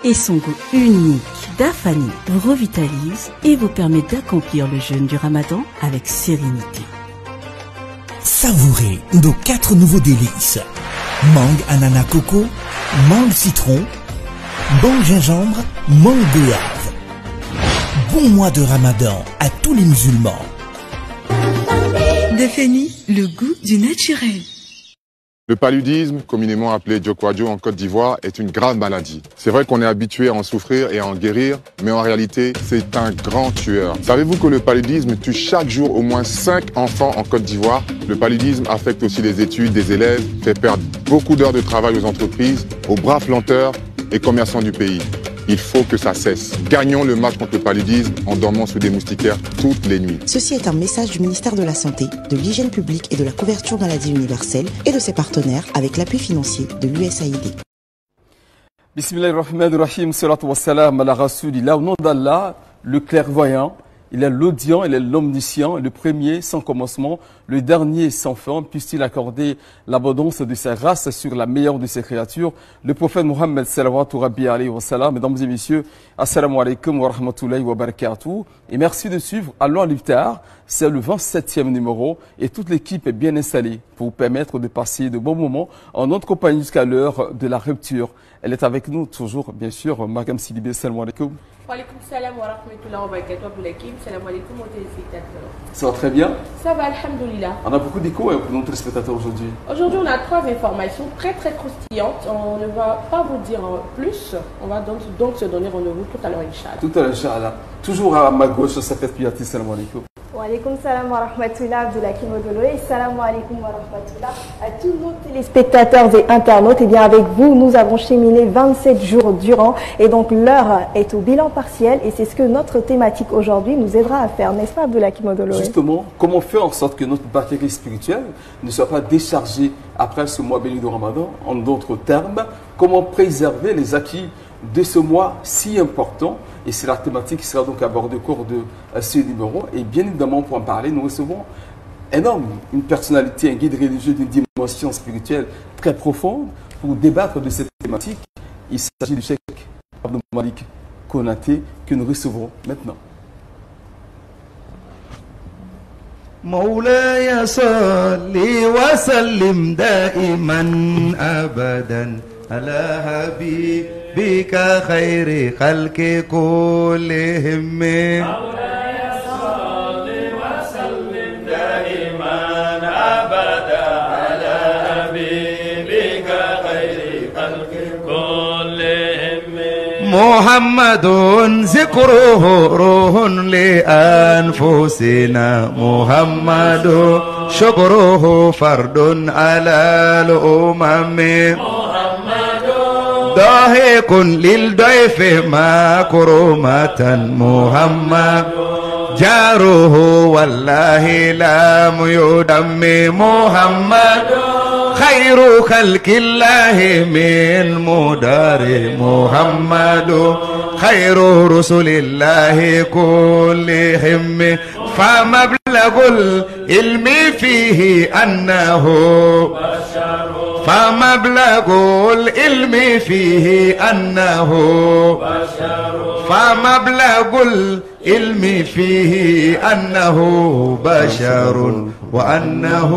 Et son goût unique d'Afani vous revitalise et vous permet d'accomplir le jeûne du Ramadan avec sérénité. Savourez nos 4 nouveaux délices. Mangue ananas coco, mangue citron, mangue gingembre, mangue goyave. Bon mois de Ramadan à tous les musulmans. Dafani, le goût du naturel. Le paludisme, communément appelé Diokwadjo en Côte d'Ivoire, est une grave maladie. C'est vrai qu'on est habitué à en souffrir et à en guérir, mais en réalité, c'est un grand tueur. Savez-vous que le paludisme tue chaque jour au moins 5 enfants en Côte d'Ivoire? Le paludisme affecte aussi les études des élèves, fait perdre beaucoup d'heures de travail aux entreprises, aux braves planteurs et commerçants du pays. Il faut que ça cesse. Gagnons le match contre le paludisme en dormant sous des moustiquaires toutes les nuits. Ceci est un message du ministère de la Santé, de l'Hygiène publique et de la couverture maladie universelle et de ses partenaires avec l'appui financier de l'USAID. Bismillahirrahmanirrahim, salatu wassalam ala rasulillah. Au nom d'Allah, le clairvoyant, il est l'audient, il est l'omniscient, le premier sans commencement, le dernier sans fin. Puisse-t-il accorder l'abondance de sa race sur la meilleure de ses créatures, le prophète Mohammed sallallahu alayhi wa sallam. Mesdames et messieurs, assalamu alaikum wa rahmatullahi wa barakatuh. Et merci de suivre Allah l'Iftar. C'est le 27e numéro et toute l'équipe est bien installée pour vous permettre de passer de bons moments en notre compagnie jusqu'à l'heure de la rupture. Elle est avec nous toujours, bien sûr, Magam Sidibé, salam alaikum. Wa alaikum salam wa rahmatullahi wa barakatuh pour l'équipe. Salam alaikum aux téléspectateurs. Ça va très bien? Ça va, alhamdoulilah. On a beaucoup d'écho pour nos téléspectateurs aujourd'hui. Aujourd'hui, on a 3 informations très croustillantes. On ne va pas vous dire plus. On va donc se donner rendez-vous tout à l'heure, Inch'Allah. Tout à l'heure, Inch'Allah. Toujours à ma gauche, ça fait Piati, salam alaikum. Wa alaikum salam wa rahmatullah, Abdoulakim Odolo, et salam alaikum wa rahmatullah à tous nos téléspectateurs et internautes. Et bien avec vous, nous avons cheminé 27 jours durant et donc l'heure est au bilan partiel et c'est ce que notre thématique aujourd'hui nous aidera à faire, n'est-ce pas Abdoulakim Odolo? Justement, comment faire en sorte que notre batterie spirituelle ne soit pas déchargée après ce mois béni de Ramadan? En d'autres termes, comment préserver les acquis de ce mois si important? Et c'est la thématique qui sera donc abordée au cours de ce numéro. Et bien évidemment, pour en parler, nous recevons un homme, une personnalité, un guide religieux d'une dimension spirituelle très profonde pour débattre de cette thématique. Il s'agit du cheikh Abdou Malik Konaté que nous recevons maintenant. مولاي صل وسلم دائما أبدا على حبيبك خير خلق كلهم مولاي صل وسلم دائما أبدا على حبيبك خير خلق كلهم محمد ذكره روح لأنفسنا محمد شكره فرد على الأمم محمد ضاحك للضيف مكرمة محمد جاره والله لم يدم محمد خير خلق الله من مدار محمد خير رسل الله كلهم فمبلغ العلم فيه أنه بشر فمبلغ العلم فيه أنه بشر فمبلغ العلم فيه أنه بشر وأنه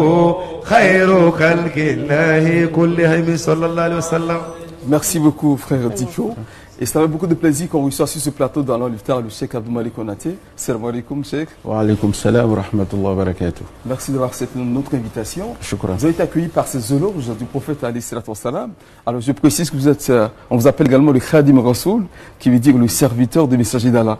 خير خلق الله كلهم صلى الله عليه وسلم. Merci beaucoup, frère Diko. Et ça fait beaucoup de plaisir qu'on reçoit sur ce plateau dans l'Iftar le cheikh Abdou Malik Konaté. Salam alaikum, cheikh. Wa alaikum salam wa rahmatullahi wa barakatuh. Merci d'avoir accepté notre invitation. Shukran. Vous avez été accueilli par ces éloges du prophète alayhi salatu wassalam. Alors je précise que vous êtes, on vous appelle également le Khadim Rasoul, qui veut dire le serviteur du messager d'Allah.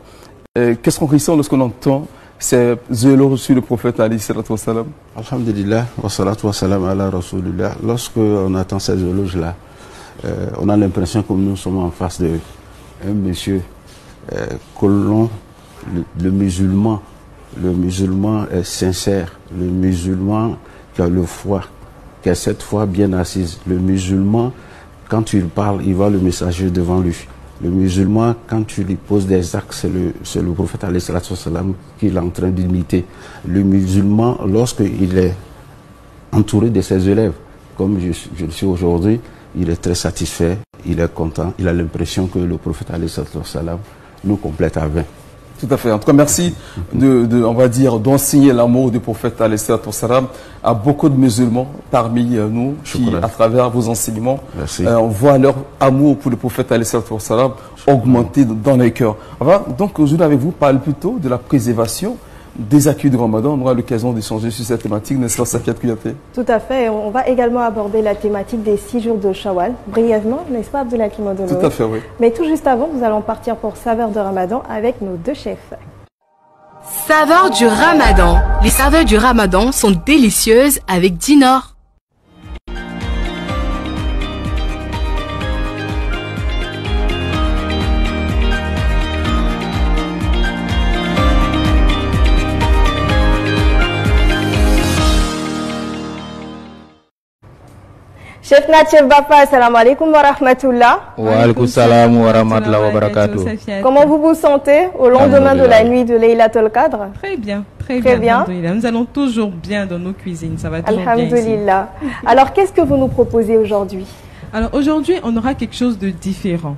Qu'est-ce qu'on ressent lorsqu'on entend ces éloges sur le prophète alayhi salatu wassalam? Alhamdulillah, wa salatu wa salam ala rasulillah. Lorsqu'on attend ces éloges-là, on a l'impression que nous sommes en face de un monsieur que l'on, le musulman est sincère, le musulman qui a le foi, qui a cette foi bien assise. Le musulman, quand il parle, il voit le messager devant lui. Le musulman, quand tu lui poses des actes, c'est le prophète alayhi salatu wa salam qu'il est en train d'imiter. Le musulman, lorsqu'il est entouré de ses élèves, comme je le suis aujourd'hui, il est très satisfait, il est content, il a l'impression que le prophète alayhi salam nous complète à 20. Tout à fait. En tout cas, merci on va dire, d'enseigner l'amour du prophète alayhi salam à beaucoup de musulmans parmi nous, qui, à travers vos enseignements, on voit leur amour pour le prophète alayhi salam augmenter dans les cœurs. Donc, aujourd'hui avec vous, parle plutôt de la préservation des acquis du Ramadan. On aura l'occasion d'échanger sur cette thématique, n'est-ce pas, Safiatou Kouyaté? Tout à fait. On va également aborder la thématique des 6 jours de Shawwal, brièvement, n'est-ce pas, Abdoulaye Modolo? Tout à fait, oui. Mais tout juste avant, nous allons partir pour Saveurs de Ramadan avec nos 2 chefs. Saveurs du Ramadan. Les saveurs du Ramadan sont délicieuses avec Dinor. Chef Nat, Chef Bafa, assalamu alaikum wa rahmatullah. Wa alaikum salam wa rahmatullah wa barakatuh. Comment vous vous sentez au lendemain de la nuit de Laylatul Qadr? Très bien, très bien. Nous allons toujours bien dans nos cuisines, ça va toujours bien ici. Alhamdulillah. Alors, qu'est-ce que vous nous proposez aujourd'hui? Alors, aujourd'hui, on aura quelque chose de différent.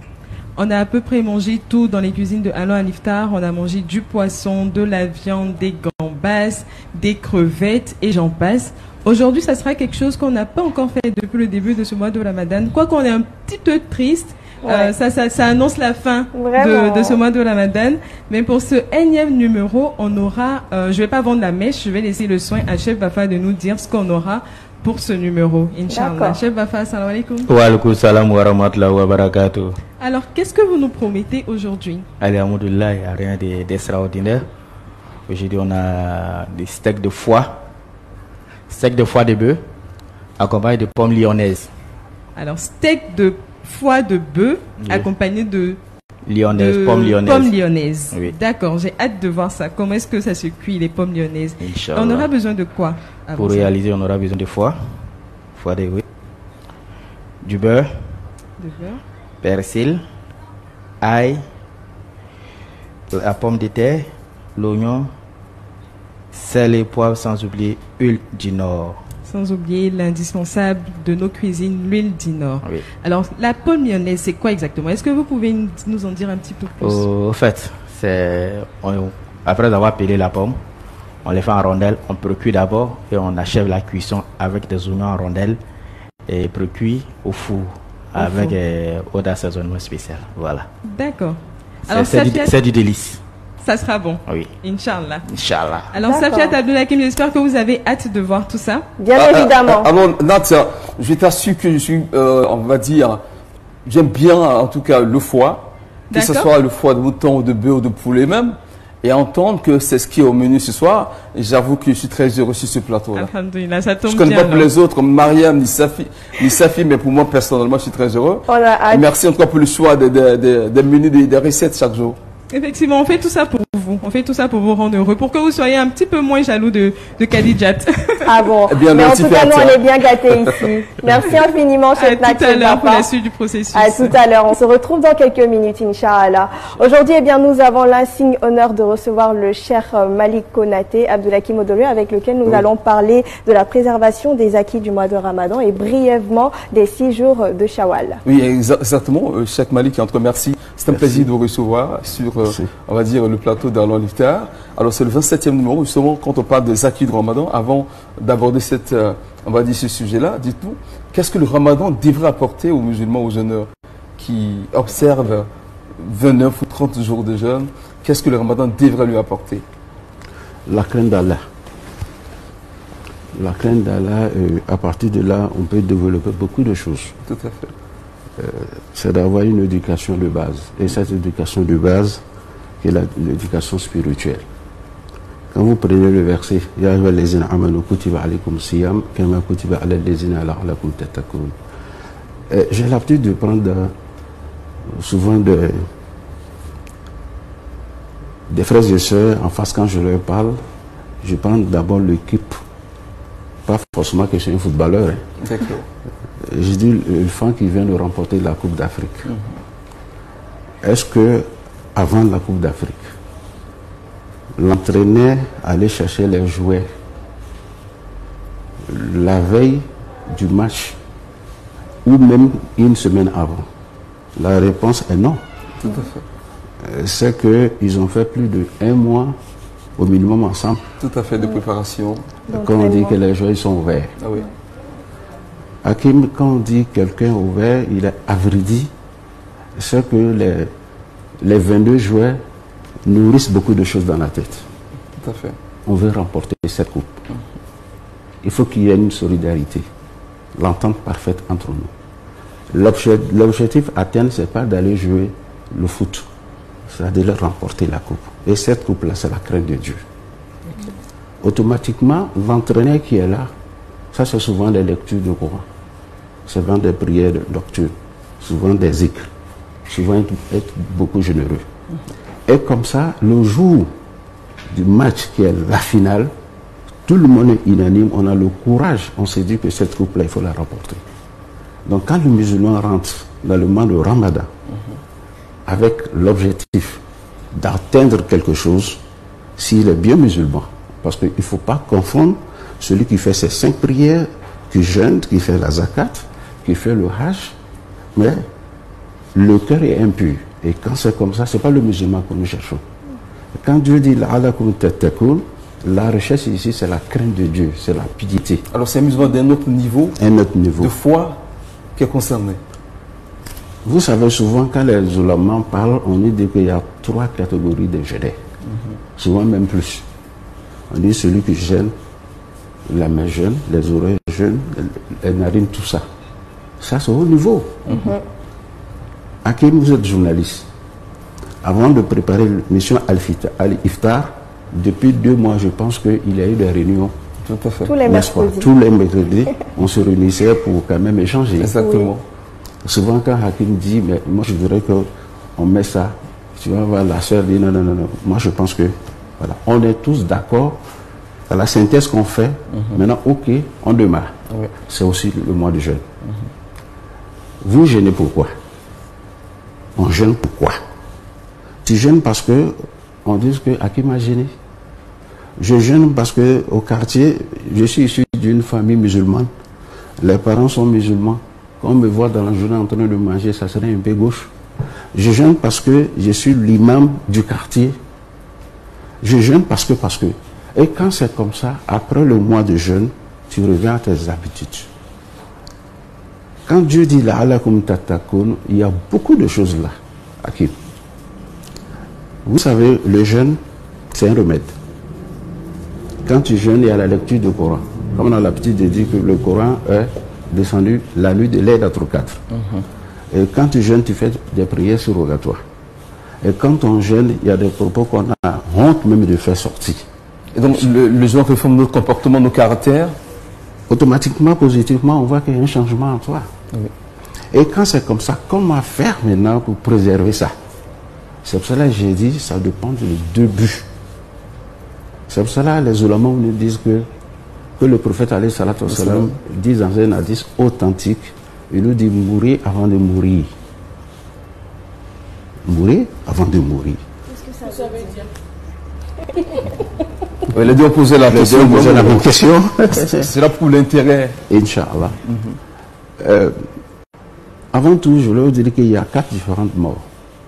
On a à peu près mangé tout dans les cuisines de Alon Al-Iftar. On a mangé du poisson, de la viande, des gambas, des crevettes et j'en passe. Aujourd'hui, ça sera quelque chose qu'on n'a pas encore fait depuis le début de ce mois de Ramadan. Quoiqu'on est un petit peu triste, ça annonce la fin de ce mois de Ramadan. Mais pour ce énième numéro, on aura, je vais pas vendre la mèche, je vais laisser le soin à Chef Bafa de nous dire ce qu'on aura pour ce numéro, Inch'Allah. Chef Bafa, salam alaikum. Wa alaikum salam wa rahmatullah wa barakatuh. Alors, qu'est-ce que vous nous promettez aujourd'hui? Alhamdulillah, il n'y a rien d'extraordinaire. Aujourd'hui, on a des steaks de foie. Steak de foie de bœuf accompagné de pommes lyonnaises. Alors, steak de foie de bœuf accompagné de pommes lyonnaises. Pommes lyonnaises. Oui. D'accord, j'ai hâte de voir ça. Comment est-ce que ça se cuit, les pommes lyonnaises? Inch'Allah. On aura besoin de quoi pour réaliser, on aura besoin de foie de bœuf, du beurre, persil, ail, la pomme de terre, l'oignon, sel et poivre, sans oublier huile Dinor. Sans oublier l'indispensable de nos cuisines, l'huile Dinor. Oui. Alors, la pomme lyonnaise, c'est quoi exactement? Est-ce que vous pouvez nous en dire un petit peu plus? Au fait, après avoir pelé la pomme, on les fait en rondelles, on précuit d'abord et on achève la cuisson avec des oignons en rondelles et précuit au four avec eau d'assaisonnement spécial. Voilà. D'accord. C'est du délice. Ça sera bon. Oui. Inch'Allah. Inch'Allah. Alors, Safiat Abdoulaye, j'espère que vous avez hâte de voir tout ça. Bien évidemment. Alors, Nadia, je t'assure que je suis, on va dire, j'aime bien en tout cas le foie, que ce soit le foie de mouton ou de bœuf ou de poulet même, et entendre que c'est ce qui est au menu ce soir. Et j'avoue que je suis très heureux sur ce plateau-là. Alhamdulillah, ça tombe bien. Je ne connais pas pour les autres, comme Mariam, ni Safi, mais pour moi, personnellement, je suis très heureux. Et merci en tout cas pour le choix des menus, des recettes chaque jour. Effectivement, on fait tout ça pour vous. On fait tout ça pour vous rendre heureux, pour que vous soyez un petit peu moins jaloux de Khadijat. Ah bon. Eh bien, mais en tout cas, nous, on est bien gâtés ici. Merci infiniment, Chef Nat. À tout à l'heure pour la suite du processus. À tout à l'heure. On se retrouve dans quelques minutes, Inch'Allah. Aujourd'hui, eh bien, nous avons l'insigne honneur de recevoir le cher Malik Konaté, Abdoulaye Modolo, avec lequel nous allons parler de la préservation des acquis du mois de Ramadan et brièvement des 6 jours de Shawwal. Oui, exactement. Cheikh Malik, en tout cas, merci. C'est un plaisir de vous recevoir sur, on va dire, le plateau d'Alon Al-Iftar. Alors, c'est le 27e numéro, justement, quand on parle des acquis du Ramadan. Avant d'aborder on va dire, ce sujet-là, dites-nous, qu'est-ce que le Ramadan devrait apporter aux musulmans, aux jeûneurs qui observent 29 ou 30 jours de jeûne? Qu'est-ce que le Ramadan devrait lui apporter? La crainte d'Allah. La crainte d'Allah, à partir de là, on peut développer beaucoup de choses. Tout à fait. C'est d'avoir une éducation de base. Et cette éducation de base, qui est l'éducation spirituelle. Quand vous prenez le verset, Ya ayyuhallazina amanu kutiba alaykum siyam kama kutiba alal ladzina la'allakum tattaqun. J'ai l'habitude de prendre souvent des frères et sœurs en face quand je leur parle. Je prends d'abord l'équipe, pas forcément que je suis un footballeur. Hein. Je dis le fan qui vient de remporter la Coupe d'Afrique. Est-ce que avant la Coupe d'Afrique, l'entraîneur allait chercher les jouets la veille du match ou même une semaine avant? La réponse est non. Tout à fait. C'est qu'ils ont fait plus de 1 mois au minimum ensemble. Tout à fait, de préparation. Quand on dit que les joueurs ils sont ouverts. Ah oui. Hakim, quand on dit quelqu'un ouvert, il est avridi. C'est que les 22 joueurs nourrissent beaucoup de choses dans la tête. Tout à fait. On veut remporter cette coupe. Il faut qu'il y ait une solidarité, l'entente parfaite entre nous. L'objectif à terme, ce n'est pas d'aller jouer le foot, c'est de remporter la coupe. Et cette coupe-là, c'est la crainte de Dieu. Automatiquement, l'entraîneur qui est là, ça c'est souvent les lectures du Coran, souvent des prières nocturnes, souvent des zikrs, souvent être beaucoup généreux. Et comme ça, le jour du match qui est la finale, tout le monde est unanime, on a le courage, on s'est dit que cette coupe-là, il faut la remporter. Donc quand le musulman rentre dans le mois de Ramadan, avec l'objectif d'atteindre quelque chose, s'il est bien musulman, parce qu'il ne faut pas confondre celui qui fait ses 5 prières, qui jeûne, qui fait la zakat, qui fait le hajj, mais le cœur est impur. Et quand c'est comme ça, ce n'est pas le musulman que nous cherchons. Quand Dieu dit la'alakum tattaqun, la recherche ici, c'est la crainte de Dieu, c'est la piété. Alors c'est un musulman d'un autre niveau, de foi qui est concerné. Vous savez, souvent, quand les ulémas parlent, on dit qu'il y a 3 catégories de jeûneurs. Souvent même plus. On dit celui qui jeûne, la main jeûne, les oreilles jeûnent, les narines, tout ça. Ça, c'est au haut niveau. Hakim, vous êtes journaliste. Avant de préparer l'émission Al-Iftar, depuis 2 mois, je pense qu'il y a eu des réunions. Tout à fait. Tous les mercredis. Tous les mercredis, on se réunissait pour quand même échanger. Exactement. Oui. Souvent, quand Hakim dit, mais moi je voudrais qu'on met ça, tu vas voir, la sœur dit non, non, non, non. Moi je pense que, voilà, on est tous d'accord à la synthèse qu'on fait. Maintenant, ok, on démarre. Oui. C'est aussi le mois de jeûne. Vous jeûnez pourquoi? On jeûne pourquoi? Tu jeûnes parce que on dit que Hakim a jeûné. Je jeûne parce que au quartier, je suis issu d'une famille musulmane. Les parents sont musulmans. Quand on me voit dans la journée en train de manger, ça serait un peu gauche. Je jeûne parce que je suis l'imam du quartier. Je jeûne parce que. Et quand c'est comme ça, après le mois de jeûne, tu reviens à tes habitudes. Quand Dieu dit la'alakum tattaqun, il y a beaucoup de choses là. Hakim. Vous savez, le jeûne, c'est un remède. Quand tu jeûnes, il y a la lecture du Coran. Comme on a l'habitude de dire que le Coran est descendu la nuit de Laylatul Qadr. Et quand tu jeûnes, tu fais des prières surrogatoires. Et quand on jeûne, il y a des propos qu'on a honte même de faire sortir. Et donc, le jeûne réforme notre comportement, nos caractères. Automatiquement, positivement, on voit qu'il y a un changement en toi. Oui. Et quand c'est comme ça, comment faire maintenant pour préserver ça? C'est pour cela que j'ai dit, ça dépend de 2 buts. C'est pour cela que les ulémas nous disent que le prophète alayhi salatu wa salam dit dans un hadith authentique, il nous dit mourir avant de mourir. Mourir avant de mourir. Qu'est-ce que ça veut dire? Les deux ont posé la question. La même question. C'est là pour l'intérêt. Inch'Allah. Avant tout, je voulais vous dire qu'il y a 4 différentes morts.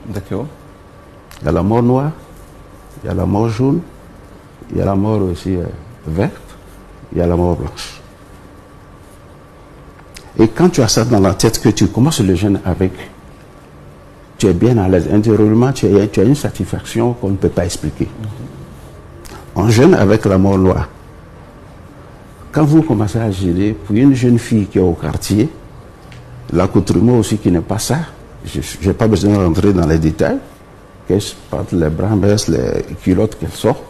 D'accord. Il y a la mort noire, il y a la mort jaune, il y a la mort aussi verte, il y a la mort blanche. Et quand tu as ça dans la tête, que tu commences le jeûne avec, tu es bien à l'aise. Intérieurement, tu as une satisfaction qu'on ne peut pas expliquer. On jeûne avec la mort noire. Quand vous commencez à jeûner, pour une jeune fille qui est au quartier, l'accoutrement aussi qui n'est pas ça, je n'ai pas besoin de rentrer dans les détails, qu'elle porte les bras baissent, les culottes qu'elle sort,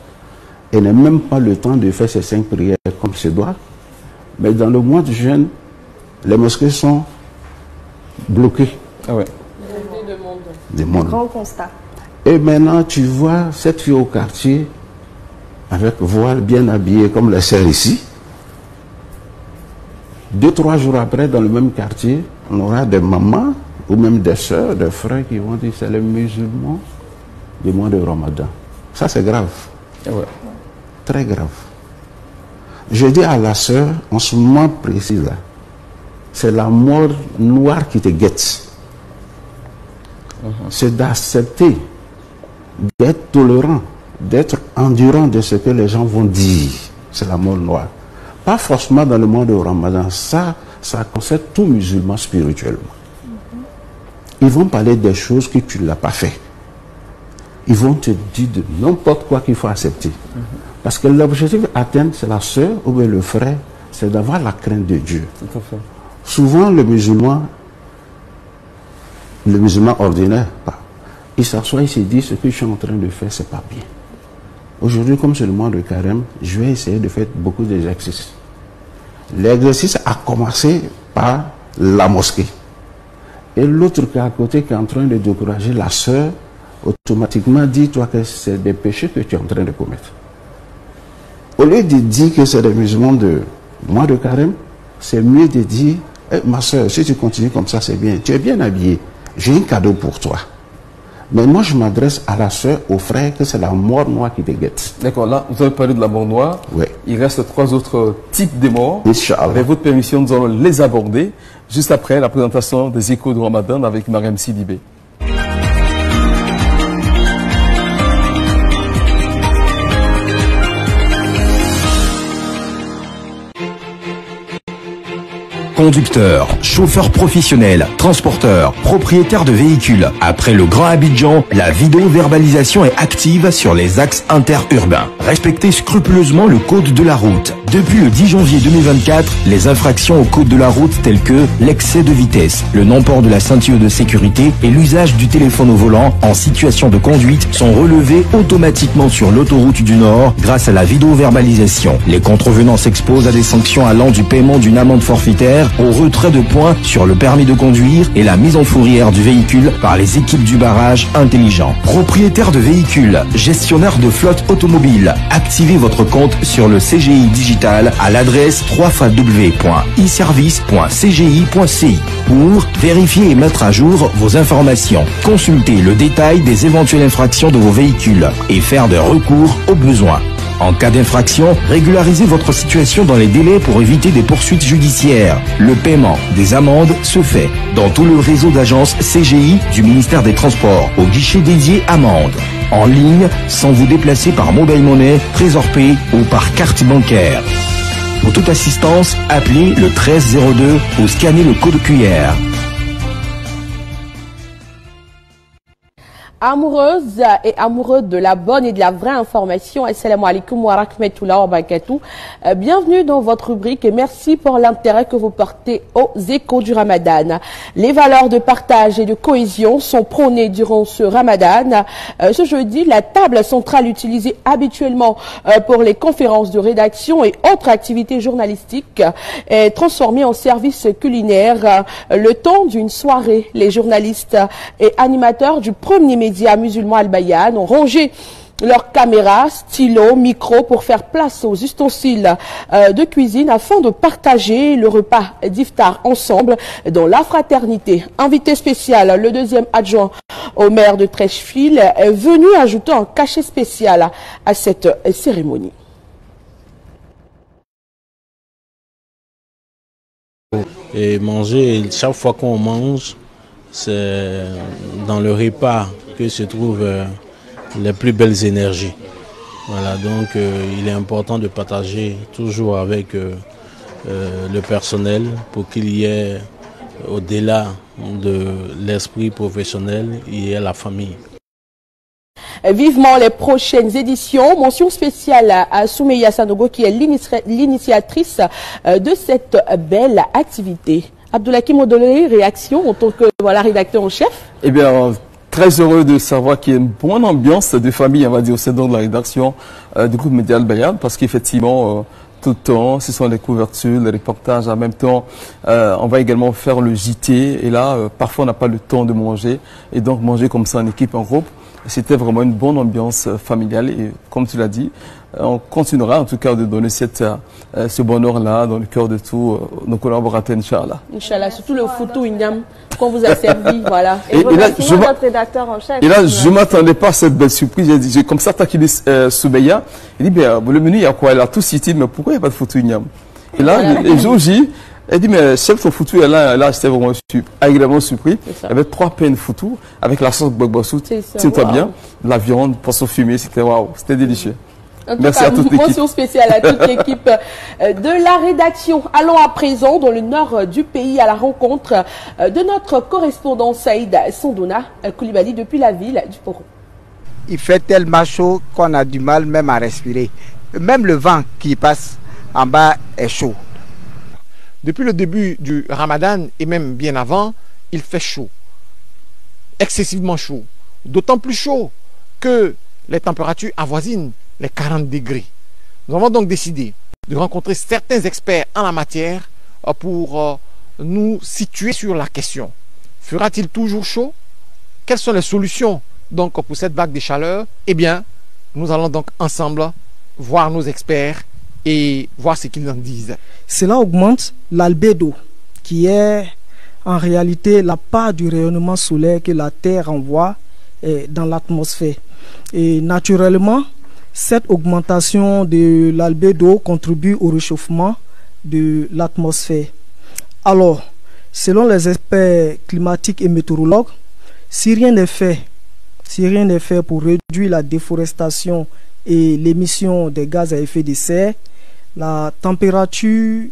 elle n'a même pas le temps de faire ses 5 prières comme se doit. Mais dans le mois de jeûne, les mosquées sont bloquées. Ah ouais. Des mondes. Grand constat. Et maintenant, tu vois cette fille au quartier, avec voile bien habillée comme les sœurs ici. 2-3 jours après, dans le même quartier, on aura des mamans ou même des sœurs, des frères qui vont dire c'est les musulmans du mois de Ramadan. Ça, c'est grave. Ah ouais. Très grave. Je dis à la sœur, en ce moment précis là, c'est la mort noire qui te guette. C'est d'accepter, d'être tolérant, d'être endurant de ce que les gens vont dire. C'est la mort noire. Pas forcément dans le monde du Ramadan. Ça concerne tout musulman spirituellement. Ils vont parler des choses que tu ne l'as pas fait. Ils vont te dire de n'importe quoi qu'il faut accepter. Parce que l'objectif à atteindre, c'est la sœur ou bien le frère, c'est d'avoir la crainte de Dieu. Tout à fait. Souvent, le musulman ordinaire, il s'assoit et se dit ce que je suis en train de faire, c'est pas bien. Aujourd'hui, comme c'est le mois de carême, je vais essayer de faire beaucoup d'exercices. L'exercice a commencé par la mosquée. Et l'autre qui est à côté, qui est en train de décourager la sœur, automatiquement dit toi que c'est des péchés que tu es en train de commettre. Au lieu de dire que c'est des musulmans de mois de carême, c'est mieux de dire ma soeur, si tu continues comme ça, c'est bien. Tu es bien habillé. J'ai un cadeau pour toi. Mais moi, je m'adresse à la soeur, au frère, que c'est la mort noire qui te guette. D'accord, là, vous avez parlé de la mort noire. Oui. Il reste 3 autres types de morts. Inch'Allah. Avec votre permission, nous allons les aborder juste après la présentation des échos de Ramadan avec Mariam Sidibé. Conducteurs, chauffeurs professionnels, transporteurs, propriétaires de véhicules. Après le Grand Abidjan, la vidéo-verbalisation est active sur les axes interurbains. Respectez scrupuleusement le code de la route. Depuis le 10 janvier 2024, les infractions au code de la route telles que l'excès de vitesse, le non-port de la ceinture de sécurité et l'usage du téléphone au volant en situation de conduite sont relevées automatiquement sur l'autoroute du Nord grâce à la vidéo-verbalisation. Les contrevenants s'exposent à des sanctions allant du paiement d'une amende forfaitaire au retrait de points sur le permis de conduire et la mise en fourrière du véhicule par les équipes du barrage intelligent. Propriétaire de véhicules, gestionnaire de flotte automobile, activez votre compte sur le CGI Digital à l'adresse www.iservice.cgi.ci pour vérifier et mettre à jour vos informations. Consultez le détail des éventuelles infractions de vos véhicules et faire des recours au besoin. En cas d'infraction, régularisez votre situation dans les délais pour éviter des poursuites judiciaires. Le paiement des amendes se fait dans tout le réseau d'agences CGI du ministère des Transports au guichet dédié amendes. En ligne, sans vous déplacer par mobile money, Trésor Pay ou par carte bancaire. Pour toute assistance, appelez le 1302 ou scannez le code QR. Amoureuses et amoureux de la bonne et de la vraie information, assalamu alaikum wa rahmatullahi wa barakatuh. Bienvenue dans votre rubrique et merci pour l'intérêt que vous portez aux échos du Ramadan. Les valeurs de partage et de cohésion sont prônées durant ce Ramadan. Ce jeudi, la table centrale utilisée habituellement pour les conférences de rédaction et autres activités journalistiques est transformée en service culinaire le temps d'une soirée. Les journalistes et animateurs du premier média musulman Al-Bayan ont rangé leurs caméras, stylos, micros pour faire place aux ustensiles de cuisine afin de partager le repas d'iftar ensemble dans la fraternité. Invité spécial, le deuxième adjoint au maire de Trècheville est venu ajouter un cachet spécial à cette cérémonie. Et manger, chaque fois qu'on mange, c'est dans le repas que se trouvent les plus belles énergies. Voilà, donc il est important de partager toujours avec le personnel pour qu'il y ait, au-delà de l'esprit professionnel, il y ait la famille. Vivement les prochaines éditions. Mention spéciale à Soumeya Sanogo qui est l'initiatrice de cette belle activité. Abdoulakim Odolé, réaction en tant que rédacteur en chef? Eh bien, très heureux de savoir qu'il y a une bonne ambiance de famille, on va dire, au sein de la rédaction du groupe Média Al-Bayan, parce qu'effectivement, tout le temps, ce sont les couvertures, les reportages, en même temps, on va également faire le JT, et là, parfois on n'a pas le temps de manger, et donc manger comme ça en équipe, en groupe, c'était vraiment une bonne ambiance familiale, et comme tu l'as dit, on continuera en tout cas de donner ce bonheur-là dans le cœur de tous nos collaborateurs, Inch'Allah. Inch'Allah, surtout le foutou ignam qu'on vous a servi, voilà. Et là, notre rédacteur en chef. Et là, je ne m'attendais pas à cette belle surprise. J'ai comme ça taquillé Soubeya. Il dit, le menu, il y a quoi? Elle a tout cité, mais pourquoi il n'y a pas de foutou ignam? Et là, les jours J, Elle dit, mais chef, son foutu, là j'étais vraiment agréablement surpris. Il y avait 3 pains foutu avec la sauce gbagbassou. C'était bien. De la viande, poisson fumé, c'était waouh, c'était délicieux. Merci à toute l'équipe. Mention spéciale à toute l'équipe de la rédaction. Allons à présent dans le nord du pays à la rencontre de notre correspondant Saïd Sandouna Koulibaly depuis la ville du Poro. Il fait tellement chaud qu'on a du mal même à respirer. Même le vent qui passe en bas est chaud. Depuis le début du Ramadan et même bien avant, il fait chaud. Excessivement chaud. D'autant plus chaud que les températures avoisinent les 40 degrés. Nous avons donc décidé de rencontrer certains experts en la matière pour nous situer sur la question. Fera-t-il toujours chaud? Quelles sont les solutions donc pour cette vague de chaleur? Eh bien, nous allons donc ensemble voir nos experts et voir ce qu'ils en disent. Cela augmente l'albédo, qui est en réalité la part du rayonnement solaire que la Terre envoie dans l'atmosphère. Et naturellement, cette augmentation de l'albédo contribue au réchauffement de l'atmosphère. Alors, selon les experts climatiques et météorologues, si rien n'est fait pour réduire la déforestation et l'émission des gaz à effet de serre, la température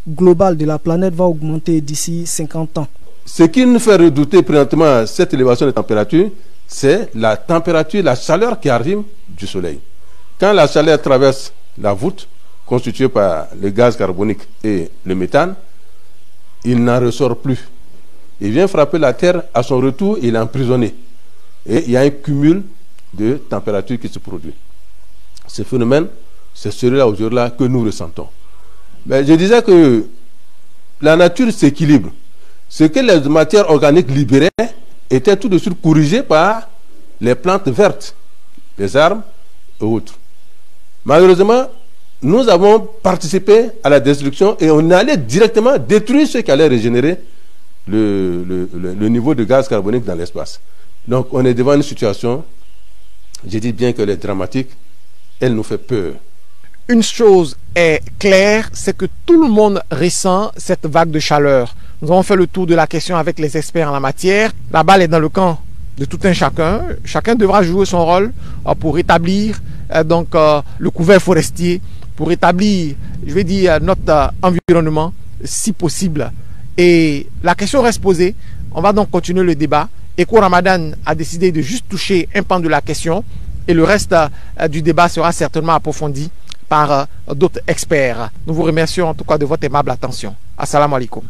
globale de la planète va augmenter d'ici 50 ans. Ce qui nous fait redouter présentement cette élévation de température, c'est la température, la chaleur qui arrive du soleil. Quand la chaleur traverse la voûte, constituée par le gaz carbonique et le méthane, il n'en ressort plus. Il vient frapper la Terre, à son retour, il est emprisonné. Et il y a un cumul de température qui se produit. Ce phénomène, c'est celui-là aujourd'hui que nous ressentons. Mais je disais que la nature s'équilibre. Ce que les matières organiques libéraient était tout de suite corrigé par les plantes vertes, les arbres et autres. Malheureusement, nous avons participé à la destruction et on allait directement détruire ce qui allait régénérer le niveau de gaz carbonique dans l'espace. Donc on est devant une situation, je dis bien qu'elle est dramatique, elle nous fait peur. Une chose est claire, c'est que tout le monde ressent cette vague de chaleur. Nous avons fait le tour de la question avec les experts en la matière. La balle est dans le camp de tout un chacun. Chacun devra jouer son rôle pour rétablir le couvert forestier, pour rétablir, je vais dire, notre environnement si possible. Et la question reste posée. On va donc continuer le débat. Eco Ramadan a décidé de juste toucher un pan de la question et le reste du débat sera certainement approfondi par d'autres experts. Nous vous remercions en tout cas de votre aimable attention. Assalamu alaikum.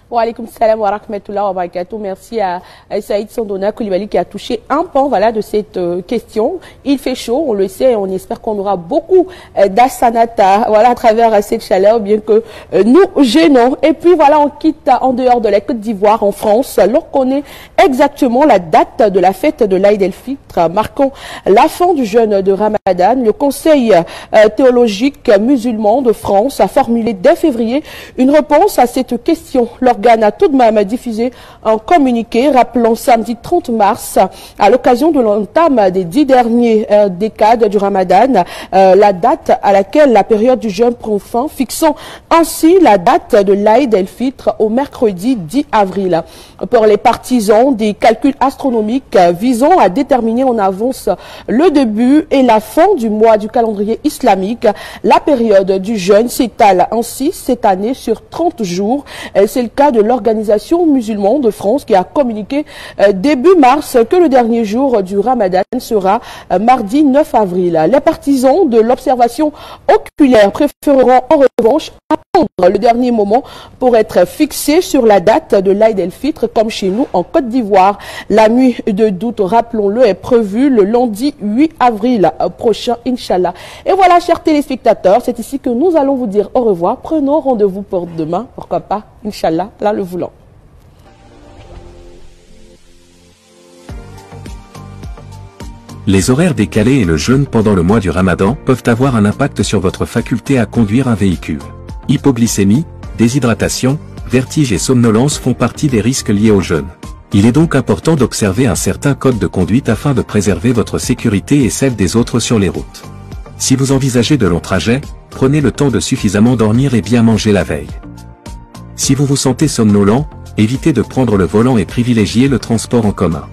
Wa alaykoum salam wa rahmatullahi wa barakatuh. Merci à Saïd Sandouna Koulibaly qui a touché un pan de cette question. Il fait chaud, on le sait, et on espère qu'on aura beaucoup d'assanata à travers cette chaleur, bien que nous gênons. Et puis on quitte en dehors de la Côte d'Ivoire, en France, alors qu'on est exactement la date de la fête de l'Aïd el-Fitr, marquant la fin du jeûne de Ramadan. Le Conseil théologique musulman de France a formulé dès février une réponse à cette question. L'organe a tout de même diffusé un communiqué rappelant samedi 30 mars, à l'occasion de l'entame des 10 derniers décades du Ramadan, la date à laquelle la période du jeûne prend fin, fixant ainsi la date de l'Aïd el-Fitr au mercredi 10 avril. Pour les partisans des calculs astronomiques visant à déterminer en avance le début et la fin du mois du calendrier islamique, la période du jeûne s'étale ainsi cette année sur 30 jours. C'est le cas de l'Organisation musulmane de France qui a communiqué début mars que le dernier jour du Ramadan sera mardi 9 avril. Les partisans de l'observation oculaire préféreront en revanche attendre le dernier moment pour être fixés sur la date de l'Aïd el-Fitr comme chez nous en Côte d'Ivoire. La nuit de doute, rappelons-le, est prévue le lundi 8 avril prochain, Inch'Allah. Et voilà, chers téléspectateurs, c'est ici que nous allons vous dire au revoir. Prenons rendez-vous pour demain, pourquoi pas, Inch'Allah, là le voulant. Les horaires décalés et le jeûne pendant le mois du Ramadan peuvent avoir un impact sur votre faculté à conduire un véhicule. Hypoglycémie, déshydratation, vertige et somnolence font partie des risques liés au jeûne. Il est donc important d'observer un certain code de conduite afin de préserver votre sécurité et celle des autres sur les routes. Si vous envisagez de longs trajets, prenez le temps de suffisamment dormir et bien manger la veille. Si vous vous sentez somnolent, évitez de prendre le volant et privilégiez le transport en commun.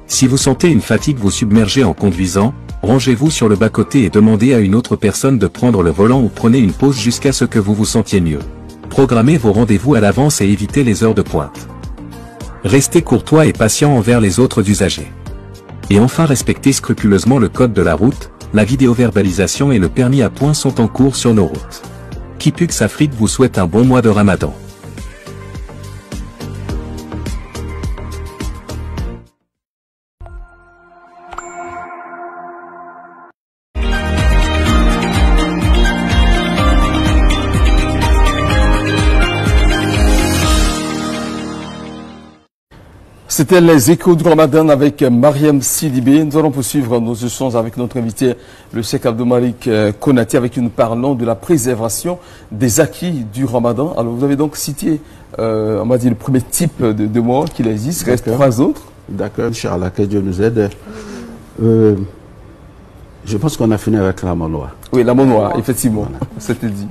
Si vous sentez une fatigue vous submerger en conduisant, rangez-vous sur le bas-côté et demandez à une autre personne de prendre le volant ou prenez une pause jusqu'à ce que vous vous sentiez mieux. Programmez vos rendez-vous à l'avance et évitez les heures de pointe. Restez courtois et patient envers les autres usagers. Et enfin respectez scrupuleusement le code de la route, la vidéoverbalisation et le permis à points sont en cours sur nos routes. Kipux Afrique vous souhaite un bon mois de Ramadan. C'était les échos du Ramadan avec Mariam Sidibé. Nous allons poursuivre nos échanges avec notre invité, le Cheikh Abdelmalik Konati, avec nous parlant de la préservation des acquis du Ramadan. Alors vous avez donc cité, on va dire, le premier type de mort qu'il existe. Il reste 3 autres. D'accord, Inch'Allah, que Dieu nous aide. Je pense qu'on a fini avec la mort noire. Oui, la mort noire, effectivement. Voilà. C'était dit.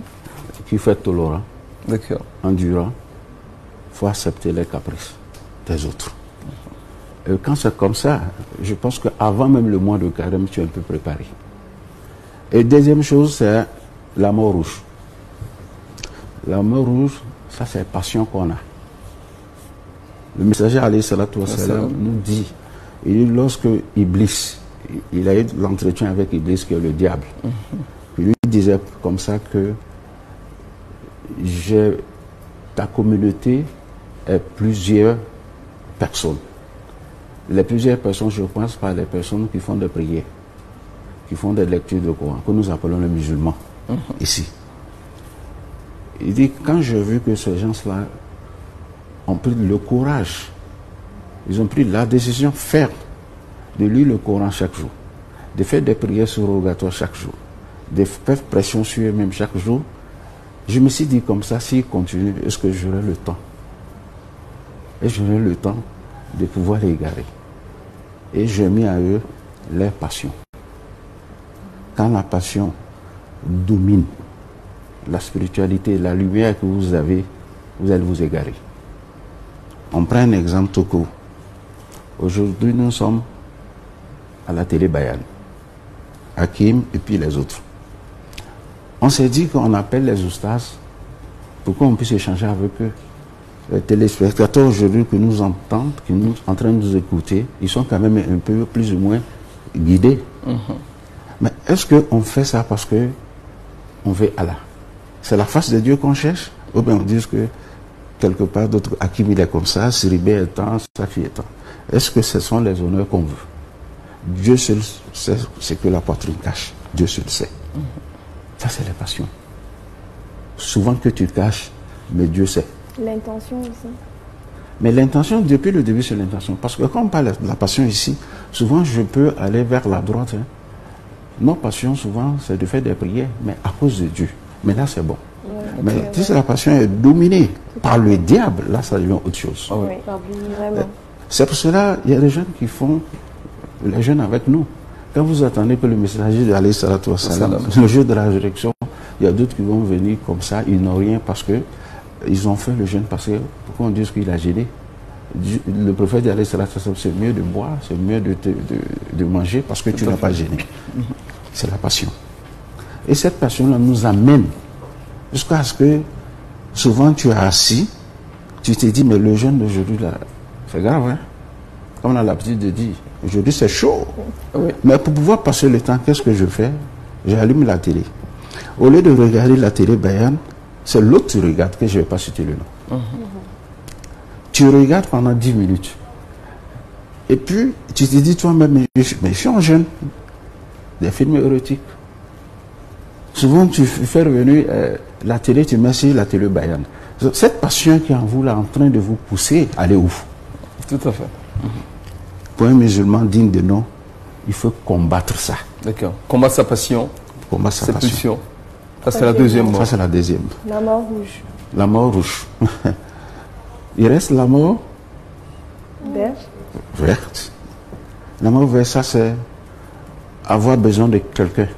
Qu'il faut être tolérant, endurant, il faut accepter les caprices des autres. Et quand c'est comme ça, je pense qu'avant même le mois de carême, tu es un peu préparé. Et deuxième chose, c'est la mort rouge. La mort rouge, ça c'est la passion qu'on a. Le messager alayhi salatu wa salam nous dit, lorsque Iblis, il a eu l'entretien avec Iblis qui est le diable, il lui disait comme ça que ta communauté est plusieurs personnes. Les plusieurs personnes, je pense, par les personnes qui font des prières, qui font des lectures de Coran, que nous appelons les musulmans, ici. Il dit, quand j'ai vu que ces gens-là ont pris le courage, ils ont pris la décision ferme de lire le Coran chaque jour, de faire des prières surrogatoires chaque jour, de faire pression sur eux-mêmes chaque jour, je me suis dit comme ça, s'ils continuent, est-ce que j'aurai le temps? Et j'aurai le temps de pouvoir les égarer. Et j'ai mis à eux leur passion. Quand la passion domine la spiritualité, la lumière que vous avez, vous allez vous égarer. On prend un exemple tout court. Aujourd'hui, nous sommes à la télé Bayan, Hakim et puis les autres. On s'est dit qu'on appelle les oustas pour qu'on puisse échanger avec eux. Les téléspectateurs aujourd'hui que nous entendent, qui nous sont en train de nous écouter, ils sont quand même un peu plus ou moins guidés. Mais est-ce qu'on fait ça parce que on veut Allah? C'est la face de Dieu qu'on cherche? Ou bien on dit que quelque part d'autres, Hakim il est comme ça, Siribé est tant, Safi est tant. Est-ce que ce sont les honneurs qu'on veut? Dieu seul sait ce que la poitrine cache. Dieu seul sait. Ça c'est la passion. Souvent que tu caches, mais Dieu sait. L'intention aussi. Mais l'intention, depuis le début, c'est l'intention. Parce que quand on parle de la passion ici, souvent je peux aller vers la droite. Nos passions, souvent, c'est de faire des prières, mais à cause de Dieu. Mais là, c'est bon. Mais si la passion est dominée par le diable, là, ça devient autre chose. C'est pour cela, il y a des jeunes qui font, les jeunes avec nous. Quand vous attendez que le messager de alayhi salatu wa salam, le jour de la résurrection, il y a d'autres qui vont venir comme ça, ils n'ont rien parce que ils ont fait le jeûne parce que, pourquoi on dit qu'il a gêné? Le prophète dit, c'est mieux de boire, c'est mieux de manger parce que tu n'as pas gêné. C'est la passion. Et cette passion-là nous amène jusqu'à ce que souvent tu es assis, tu te dis, mais le jeûne d'aujourd'hui, là, c'est grave, hein? Comme on a l'habitude de dire, aujourd'hui c'est chaud. Mais pour pouvoir passer le temps, qu'est-ce que je fais? J'allume la télé. Au lieu de regarder la télé Bayan, c'est l'autre que tu regardes, que je ne vais pas citer le nom. Tu regardes pendant 10 minutes. Et puis, tu te dis toi-même, mais je suis en jeûne. Des films érotiques. Souvent, tu fais revenir la télé, tu mets sur la télé Bayan. Cette passion qui est en vous, là, en train de vous pousser, elle est où? Tout à fait. Pour un musulman digne de nom, il faut combattre ça. D'accord. Combattre sa passion. Combattre sa passion. Pulsion. Ça, c'est la deuxième mort. Ça, c'est la deuxième. La mort rouge. La mort rouge. Il reste la mort verte. La mort verte, ça, c'est avoir besoin de quelqu'un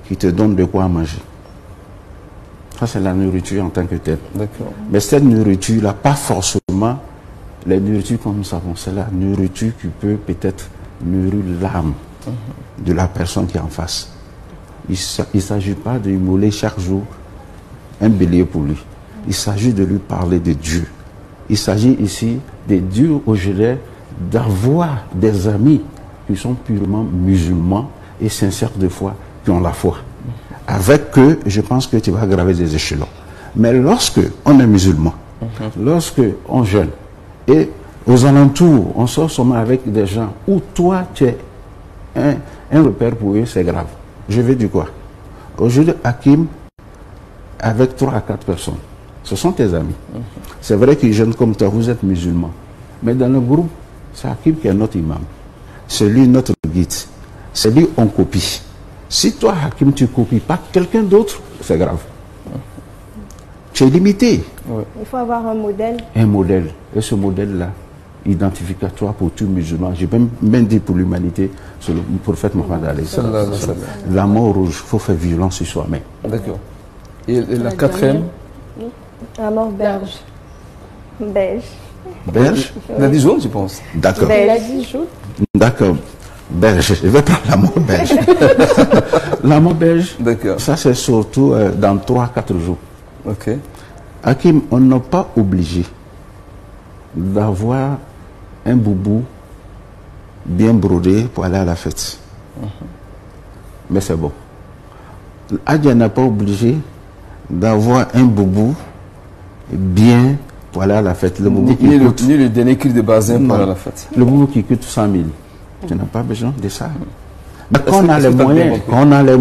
qui te donne de quoi manger. Ça, c'est la nourriture en tant que telle. D'accord. Mais cette nourriture-là, pas forcément les nourritures comme nous savons. C'est la nourriture qui peut peut-être nourrir l'âme de la personne qui est en face. Il ne s'agit pas de immoler chaque jour un bélier pour lui. Il s'agit de lui parler de Dieu. Il s'agit ici de dire au gelé d'avoir des amis qui sont purement musulmans et sincères de foi, qui ont la foi. Avec eux, je pense que tu vas graver des échelons. Mais lorsque on est musulman, lorsque on jeûne, et aux alentours, on sort seulement avec des gens où toi, tu es un repère pour eux, c'est grave. Je veux dire quoi? Aujourd'hui, Hakim, avec 3 à 4 personnes, ce sont tes amis. C'est vrai qu'ils jeûnent comme toi, vous êtes musulmans. Mais dans le groupe, c'est Hakim qui est notre imam. C'est lui notre guide. C'est lui on copie. Si toi, Hakim, tu ne copies pas quelqu'un d'autre, c'est grave. Tu es limité. Il faut avoir un modèle. Un modèle. Et ce modèle-là, identificatoire pour tout musulman, je peux même dire pour l'humanité, c'est le prophète Mohammed alayhi salam. La mort rouge, il faut faire violence sur soi-même. D'accord. Et la quatrième? La mort belge. Belge. Belge? La dit jaune, je pense. D'accord. La dit jaune. D'accord. Belge, je vais prendre la mort belge. La mort belge, ça c'est surtout dans 3-4 jours. Ok. Hakim, on n'est pas obligé d'avoir un boubou bien brodé pour aller à la fête. Mais c'est bon. Adja n'est pas obligé d'avoir un boubou bien pour aller à la fête. Le boubou ni le dernier cri de Bazin pour aller à la fête. Le boubou qui coûte 100 000. Tu n'as pas besoin de ça. Mais quand on a les moyens, quand on a les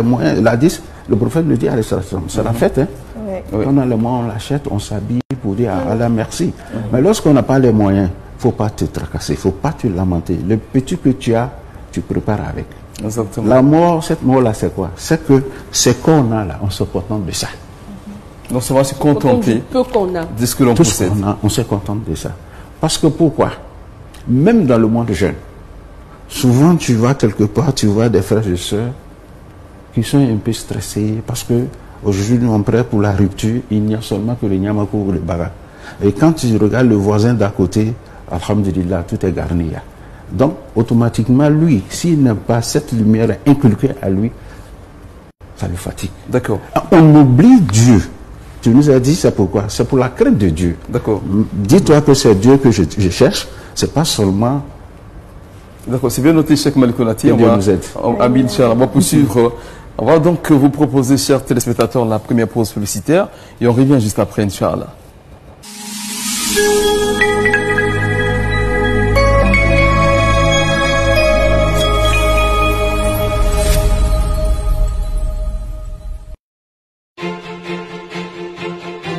moyens, le prophète le dit à l'Islam, c'est la fête. Hein? Quand on a les moyens, on l'achète, on s'habille pour dire à Allah merci. Mais lorsqu'on n'a pas les moyens, il ne faut pas te tracasser, il ne faut pas te lamenter. Le petit que tu as, tu prépares avec. Exactement. La mort, cette mort-là, c'est quoi? C'est que ce qu'on a là, on se contente de ça. Donc ça va se contenter de ce que l'on possède. On se contente de ça. Parce que pourquoi? Même dans le mois de jeûne, souvent tu vas quelque part, tu vois des frères et sœurs qui sont un peu stressés parce que aujourd'hui nous on prête pour la rupture, il n'y a seulement que le nyamako ou le baga. Et quand tu regardes le voisin d'à côté, alhamdulillah, tout est garni. Donc automatiquement lui, s'il n'a pas cette lumière inculquée à lui, ça le fatigue. D'accord. On oublie Dieu. Tu nous as dit c'est pourquoi? C'est pour la crainte de Dieu. D'accord. Dis-toi que c'est Dieu que je cherche. C'est pas seulement. D'accord, c'est bien noté, Cheikh Malikounati. On va poursuivre. On va donc vous proposer, chers téléspectateurs, la première pause publicitaire et on revient juste après, Inch'Allah.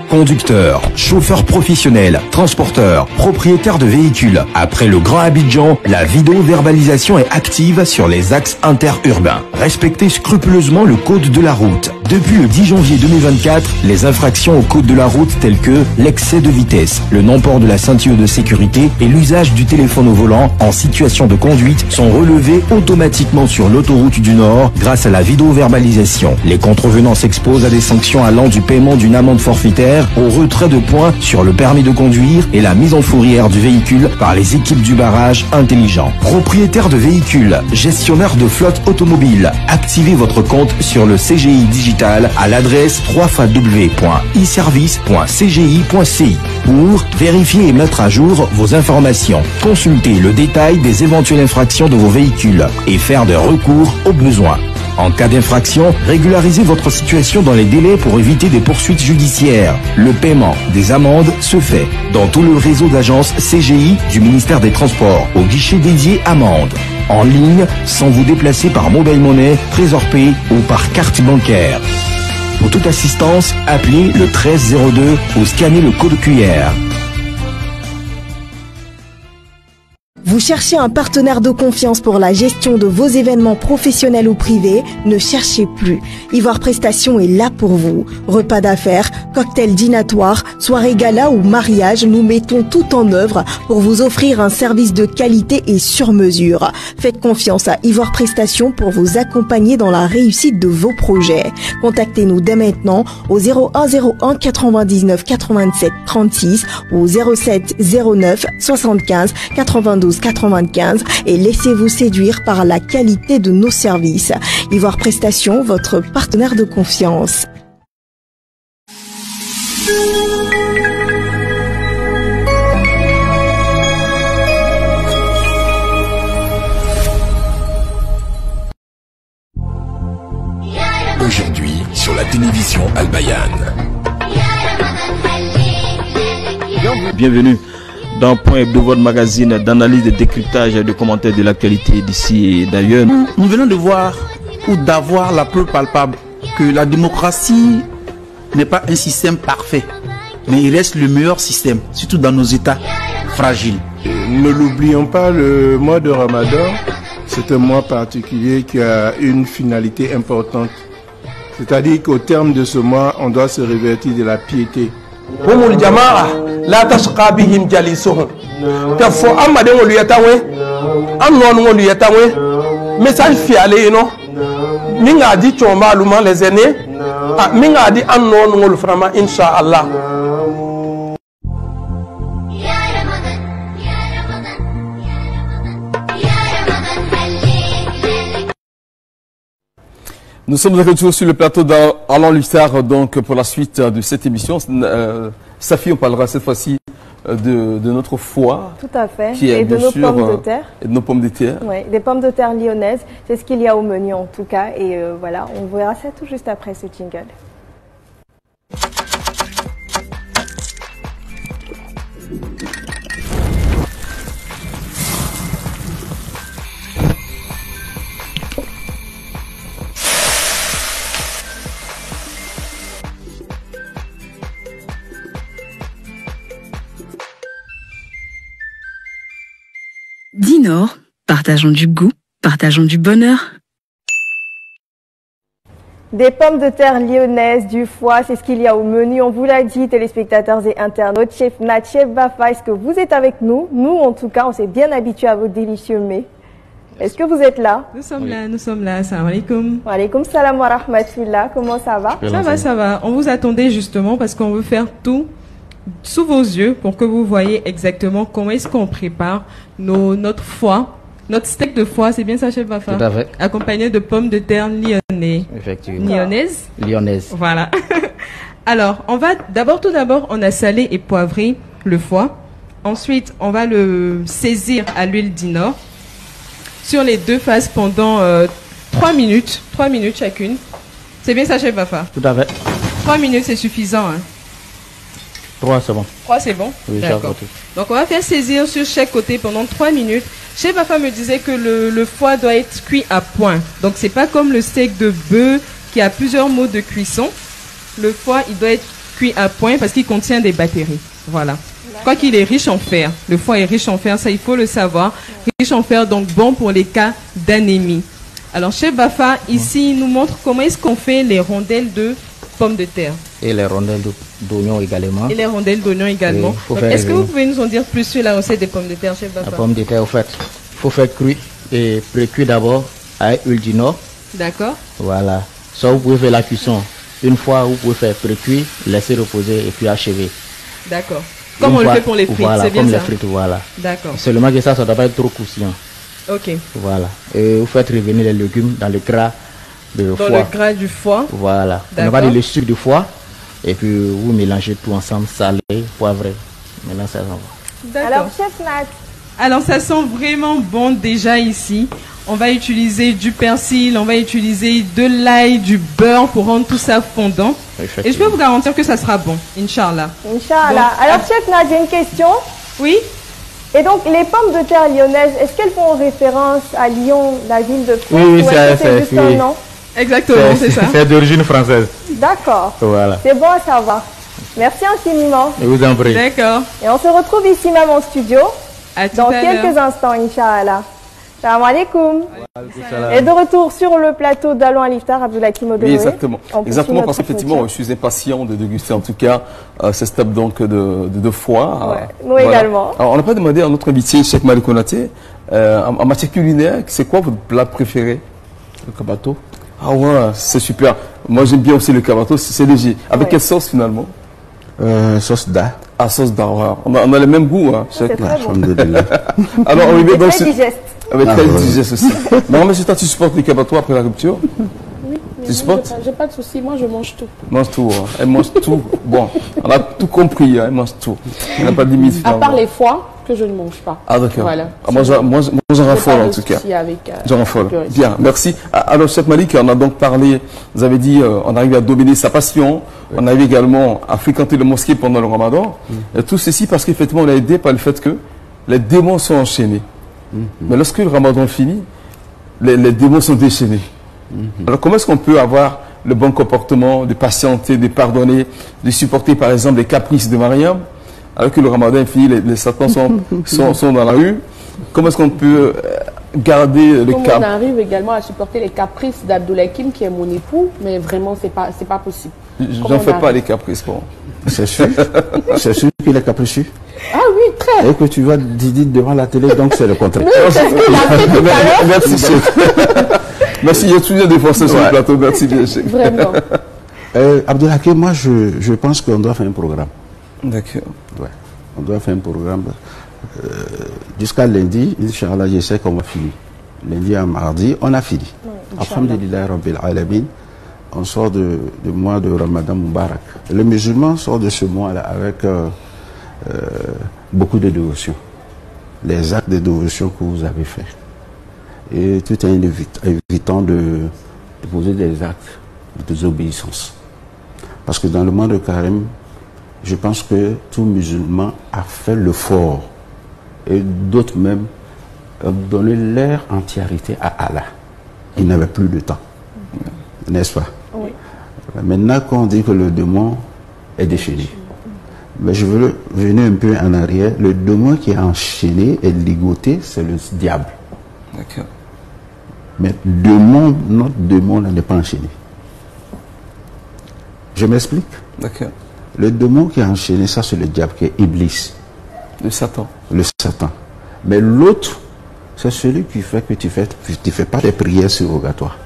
Conducteur, chauffeur professionnel, transporteur, propriétaire de véhicules. Après le Grand Abidjan, la vidéo-verbalisation est active sur les axes interurbains. Respectez scrupuleusement le code de la route. Depuis le 10 janvier 2024, les infractions au code de la route telles que l'excès de vitesse, le non-port de la ceinture de sécurité et l'usage du téléphone au volant en situation de conduite sont relevées automatiquement sur l'autoroute du Nord grâce à la vidéo-verbalisation. Les contrevenants s'exposent à des sanctions allant du paiement d'une amende forfaitaire au retrait de points sur le permis de conduire et la mise en fourrière du véhicule par les équipes du barrage intelligent. Propriétaire de véhicules, gestionnaire de flotte automobile, activez votre compte sur le CGI Digital à l'adresse www.iservice.cgi.ci pour vérifier et mettre à jour vos informations. Consultez le détail des éventuelles infractions de vos véhicules et faire des recours au besoin. En cas d'infraction, régularisez votre situation dans les délais pour éviter des poursuites judiciaires. Le paiement des amendes se fait dans tout le réseau d'agences CGI du ministère des Transports au guichet dédié amendes. En ligne, sans vous déplacer par mobile money, Trésor Pay ou par carte bancaire. Pour toute assistance, appelez le 1302 ou scannez le code QR. Vous cherchez un partenaire de confiance pour la gestion de vos événements professionnels ou privés? Ne cherchez plus. Ivoire Prestations est là pour vous. Repas d'affaires, cocktails dînatoires, soirées gala ou mariage, nous mettons tout en œuvre pour vous offrir un service de qualité et sur mesure. Faites confiance à Ivoire Prestations pour vous accompagner dans la réussite de vos projets. Contactez-nous dès maintenant au 0101 99 87 36 ou 07 09 75 92 95 et laissez-vous séduire par la qualité de nos services. Ivoire Prestations, votre partenaire de confiance. Aujourd'hui, sur la télévision Al Bayan. Bienvenue dans Point Hebdo, votre magazine d'analyse, de décryptage et de commentaires de l'actualité d'ici et d'ailleurs. Nous venons de voir ou d'avoir la preuve palpable que la démocratie n'est pas un système parfait, mais il reste le meilleur système, surtout dans nos États fragiles. Ne l'oublions pas, le mois de Ramadan, c'est un mois particulier qui a une finalité importante. C'est-à-dire qu'au terme de ce mois, on doit se revêtir de la piété. La tashqa bihim jalisuhum tafo amade ngolu yatawe amnon ngolu yatawe message fi ale no minga di chomba luma les aînés minga di amnon ngolu frama insha Allah. Nous sommes de retour sur le plateau d'Alain Liftar, donc pour la suite de cette émission. Safi, on parlera cette fois-ci de notre foie. Tout à fait. Qui est, et de nos pommes de terre. Et de nos pommes de terre. Oui, des pommes de terre lyonnaises. C'est ce qu'il y a au menu en tout cas. Et voilà, on verra ça tout juste après ce jingle. Dinor, partageons du goût, partageons du bonheur. Des pommes de terre lyonnaises, du foie, c'est ce qu'il y a au menu. On vous l'a dit, téléspectateurs et internautes. Chef Nat, Chef Bafa, est-ce que vous êtes avec nous? Nous, en tout cas, on s'est bien habitués à vos délicieux mets. Est-ce que vous êtes là? Nous sommes là, nous sommes là. Salam alaikum. Wa alaikum salam wa rahmatullah. Comment ça va? Ça va, ça va. On vous attendait justement parce qu'on veut faire tout sous vos yeux pour que vous voyez exactement comment est-ce qu'on prépare notre foie, notre steak de foie, c'est bien ça, chef Bafa? Tout à fait. Accompagné de pommes de terre lyonnaises. Effectivement. Lyonnaises. Voilà. Alors, tout d'abord, on a salé et poivré le foie. Ensuite, on va le saisir à l'huile Dinor sur les deux faces pendant 3 minutes. 3 minutes chacune. C'est bien ça, chef Bafa? Tout à fait. 3 minutes, c'est suffisant, hein? 3, c'est bon. 3, c'est bon? Oui, d'accord. Donc, on va faire saisir sur chaque côté pendant 3 minutes. Chef Bafa me disait que le foie doit être cuit à point. Donc, c'est pas comme le steak de bœuf qui a plusieurs modes de cuisson. Le foie, il doit être cuit à point parce qu'il contient des bactéries. Voilà. Quoi qu'il est riche en fer. Le foie est riche en fer, ça, il faut le savoir. Riche en fer, donc bon pour les cas d'anémie. Alors, chef Bafa, ici, il nous montre comment est-ce qu'on fait les rondelles de pommes de terre. Et les rondelles d'oignon également. Et les rondelles d'oignon également. Est-ce que vous pouvez nous en dire plus sur la recette des pommes de terre, chef Bafa? La pomme de terre, au fait, il faut faire cuire et pré-cuire d'abord avec huile Dinor. D'accord. Voilà. Ça, vous pouvez faire la cuisson. Une fois, vous pouvez faire pré-cuire, laisser reposer et puis achever. D'accord. Comme on le fait pour les frites, voilà, c'est bien comme ça? les frites, voilà. D'accord. Seulement que ça ne doit pas être trop croustillant. Ok. Voilà. Et vous faites revenir les légumes dans le gras de foie. Dans le gras du foie. Voilà. On va dire le sucre du foie. Et puis vous mélangez tout ensemble, salé, poivré. Maintenant ça va. Alors, chef Nat. Alors ça sent vraiment bon déjà ici. On va utiliser du persil, on va utiliser de l'ail, du beurre pour rendre tout ça fondant. Et je peux vous garantir que ça sera bon, Inch'Allah. Inch'Allah. Alors, chef Nat, j'ai une question. Oui. Et donc, les pommes de terre lyonnaises, est-ce qu'elles font référence à Lyon, la ville de France? Oui, c'est juste un nom? Exactement, c'est ça. C'est d'origine française. D'accord. Voilà. C'est bon à savoir. Merci infiniment. Je vous en prie. D'accord. Et on se retrouve ici même en studio dans quelques instants, Inch'Allah. Salam alaikum. Et de retour sur le plateau d'Allo Aliftar, Abdoulakim Odoloé. Oui, exactement. Exactement, parce qu'effectivement, je suis impatient de déguster en tout cas ces steps donc de foie. Ouais, moi également. Alors, on n'a pas demandé à notre invité, Cheikh Malik Konaté, en matière culinaire, c'est quoi votre plat préféré? Le kabato. Ah ouais, c'est super. Moi, j'aime bien aussi le kabato, c'est léger. Avec quelle sauce finalement? Sauce da. Ah, sauce da, ouais. On a le même goût. Hein, c'est très bon. Alors, on est très digeste. Avec très digeste aussi. Non, mais c'est toi, tu supportes les cabatos après la rupture? Oui, tu supportes? J'ai pas de souci, moi je mange tout. Mange tout, hein. Elle mange tout. Bon, on a tout compris, hein. Elle mange tout. Elle n'a pas de limite. À part les foies que je ne mange pas. Ah d'accord. Voilà. Ah, moi j'en raffole en tout cas. J'en raffole. Bien, merci. Alors Cheikh Malik, on a donc parlé, vous avez dit, on arrive à dominer sa passion, on arrive également à fréquenter le mosquée pendant le ramadan. Et tout ceci parce qu'effectivement on est aidé par le fait que les démons sont enchaînés. Mais lorsque le ramadan finit, les démons sont déchaînés. Alors comment est-ce qu'on peut avoir le bon comportement, de patienter, de pardonner, de supporter par exemple les caprices de Mariam, alors que le ramadan est fini, les satans sont dans la rue? Comment est-ce qu'on peut garder le cap? On arrive également à supporter les caprices d'Abdoulakim qui est mon époux, mais vraiment c'est pas possible. J'en fais pas les caprices, bon. C'est sûr. C'est sûr qu'il est capricieux. Ah oui, très. Et que tu vois Didi devant la télé, donc c'est le contraire. Merci, Cheikh. Merci, il y a toujours des forces sur le plateau. Merci bien, Cheikh. Vraiment. Abdoulakim, moi je pense qu'on doit faire un programme. D'accord. Ouais. On doit faire un programme. Jusqu'à lundi, Inch'Allah, je sais qu'on va finir. Lundi à mardi, on a fini. Alhamdulillah Rabbil Alamin. On sort du mois de Ramadan Mubarak. Les musulmans sortent de ce mois-là avec beaucoup de dévotion. Les actes de dévotion que vous avez faits. Et tout en évitant de poser des actes de désobéissance. Parce que dans le mois de Carême, je pense que tout musulman a fait l'effort. Et d'autres même ont donné leur entièreté à Allah. Ils n'avaient plus de temps. N'est-ce pas? Oui. Maintenant qu'on dit que le démon est déchaîné, mais je veux venir un peu en arrière. Le démon qui est enchaîné et ligoté, c'est le diable. D'accord. Mais notre démon n'est pas enchaîné. Je m'explique. D'accord. Le démon qui est enchaîné, ça c'est le diable qui est Iblis. Le Satan. Le Satan. Mais l'autre, c'est celui qui fait que tu fais pas des prières surrogatoires.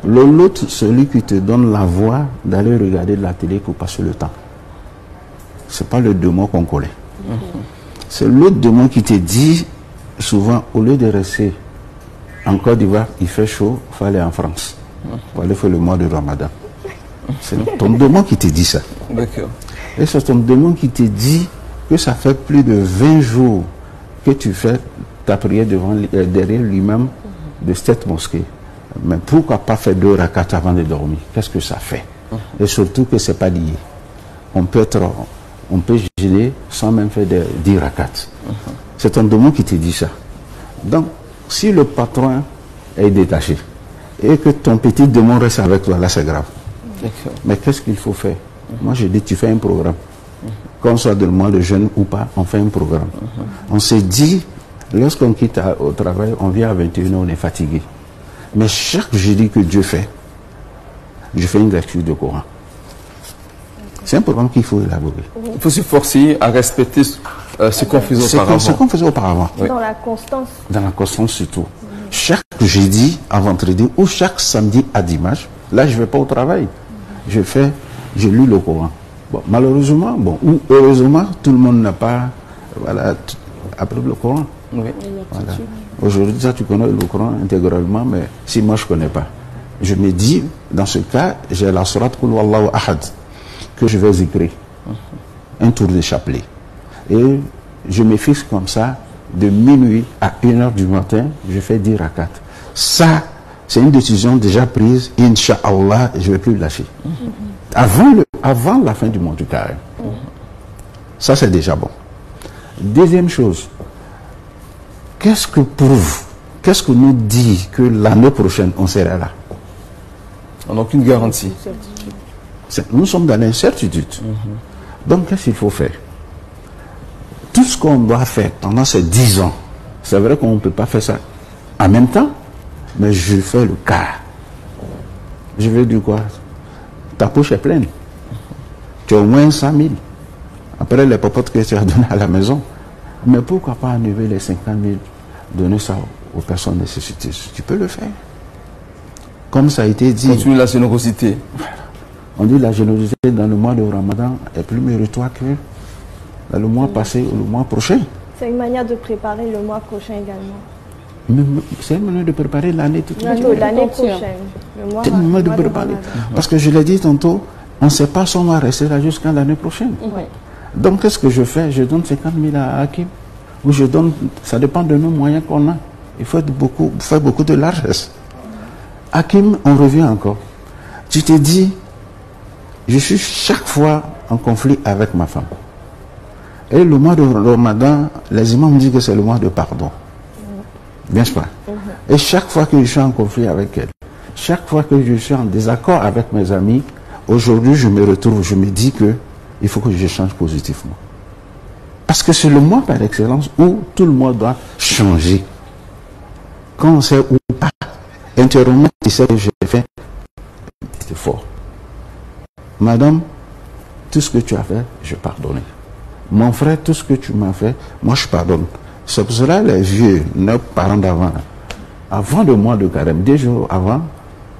L'autre, celui qui te donne la voie d'aller regarder de la télé pour passer le temps. C'est pas le démon qu'on connaît. C'est l'autre démon qui te dit souvent, au lieu de rester en Côte d'Ivoire, il fait chaud, il faut aller en France. Pour aller faire le mois de Ramadan. C'est ton démon qui te dit ça. D'accord. Et c'est ton démon qui te dit que ça fait plus de 20 jours que tu fais ta prière derrière l'imam de cette mosquée. Mais pourquoi pas faire 2 rakats avant de dormir? Qu'est-ce que ça fait? Et surtout que ce n'est pas lié. On peut gêner sans même faire 10 rakats. C'est ton démon qui te dit ça. Donc, si le patron est détaché et que ton petit démon reste avec toi, là c'est grave. Mais qu'est-ce qu'il faut faire? Moi je dis, tu fais un programme. Qu'on soit de mois de jeûne ou pas, on fait un programme. On s'est dit, lorsqu'on quitte au travail, on vient à 21h, on est fatigué. Mais chaque jeudi que Dieu fait, je fais une lecture de Coran. C'est un programme qu'il faut élaborer. Il faut se forcer à respecter ce qu'on faisait auparavant. Ce qu'on faisait auparavant. Oui. Dans la constance. Dans la constance surtout. Chaque jeudi à vendredi ou chaque samedi à dimanche, là je ne vais pas au travail. Je lis le Coran. Bon, malheureusement, ou heureusement, tout le monde n'a pas appris le Coran. Oui. Voilà. Aujourd'hui, ça tu connais le Coran intégralement, mais si moi je ne connais pas, je me dis, dans ce cas, j'ai la sourate Qul Huwallahu Ahad que je vais écrire. Un tour de chapelet. Et je me fixe comme ça, de minuit à 1h du matin, je fais 10 rakats. Ça, c'est une décision déjà prise. Inch'Allah, je ne vais plus lâcher. Avant la fin du mois du Carême. Ça, c'est déjà bon. Deuxième chose, qu'est-ce que nous dit que l'année prochaine, on sera là? On n'a aucune garantie. Nous sommes dans l'incertitude. Donc, qu'est-ce qu'il faut faire? tout ce qu'on doit faire pendant ces 10 ans, c'est vrai qu'on ne peut pas faire ça en même temps, mais je fais le quart. Je veux dire quoi? Ta poche est pleine. Tu as au moins 100 000. Après les popotes que tu as données à la maison. Mais pourquoi pas enlever les 50 000, donner ça aux personnes nécessitées? Tu peux le faire. Comme ça a été dit. Continue la générosité. On dit la générosité dans le mois de Ramadan est plus méritoire que dans le mois passé ou le mois prochain. C'est une manière de préparer le mois prochain également. C'est une manière de préparer l'année toute l'année prochaine. C'est une manière de préparer. Parce que je l'ai dit tantôt, on ne sait pas si on va rester là jusqu'à l'année prochaine. Oui. Donc qu'est-ce que je fais? Je donne 50 000 à Hakim. Ou je donne, ça dépend de nos moyens qu'on a. Il faut faire beaucoup de largesse. Hakim, on revient encore. Tu te dis, je suis chaque fois en conflit avec ma femme. Et le mois de Ramadan, les imams disent que c'est le mois de pardon. Bien sûr. Et chaque fois que je suis en conflit avec elle, chaque fois que je suis en désaccord avec mes amis, aujourd'hui je me retrouve, je me dis que il faut que je change positivement. Parce que c'est le mois par excellence où tout le monde doit changer. Quand on sait ou pas, intérieurement, tu sais que j'ai fait, c'est fort. Madame, tout ce que tu as fait, je pardonne. Mon frère, tout ce que tu m'as fait, moi je pardonne. C'est pour cela les vieux, nos parents d'avant, avant le mois de carême, 2 jours avant,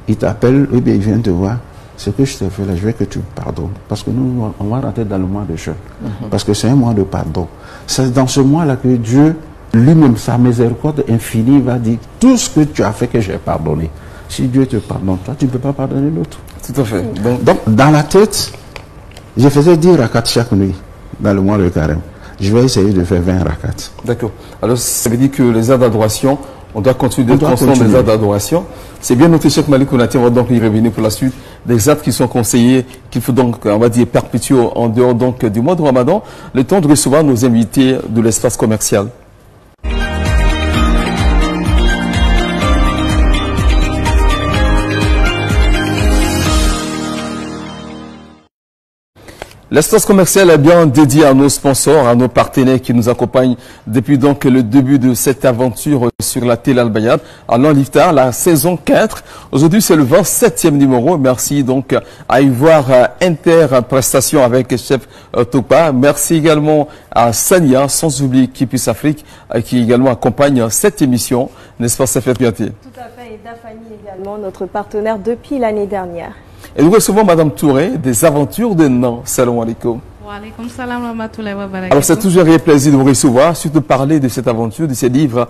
ils t'appellent, et bien ils viennent te voir. Ce que je t'ai fait là, je veux que tu pardonnes. Parce que nous, on va rentrer dans le mois de jeûne. Parce que c'est un mois de pardon. C'est dans ce mois-là que Dieu, lui-même, sa miséricorde infinie, va dire tout ce que tu as fait que j'ai pardonné. Si Dieu te pardonne, toi, tu ne peux pas pardonner l'autre. Tout à fait. Donc, dans la tête, je faisais 10 rakats chaque nuit, dans le mois de carême. Je vais essayer de faire 20 rakats. D'accord. Alors, ça veut dire que les heures d'adoration, on doit continuer d'être constant des heures d'adoration. C'est bien noté, Cheikh Malik Konaté, on va donc y revenir pour la suite des actes qui sont conseillés, qu'il faut donc, on va dire, perpétuer en dehors donc du mois de Ramadan, le temps de recevoir nos invités de l'espace commercial. L'espace commercial est bien dédié à nos sponsors, à nos partenaires qui nous accompagnent depuis donc le début de cette aventure sur la télé Al-Bayad, à l'Iftar, la saison 4. Aujourd'hui, c'est le 27e numéro. Merci donc à Ivoire Interprestation avec chef Topa. Merci également à Sania, sans oublier Kipus Afrique, qui également accompagne cette émission. N'est-ce pas, Safia Piaté? Tout à fait, et Dafani également, notre partenaire depuis l'année dernière. Et nous recevons Madame Touré des Aventures de Nan. Salam alaikum. Wa alaikum salam wa rahmatullahi wa barakatuh. Alors c'est toujours un plaisir de vous recevoir, surtout de parler de cette aventure, de ces livres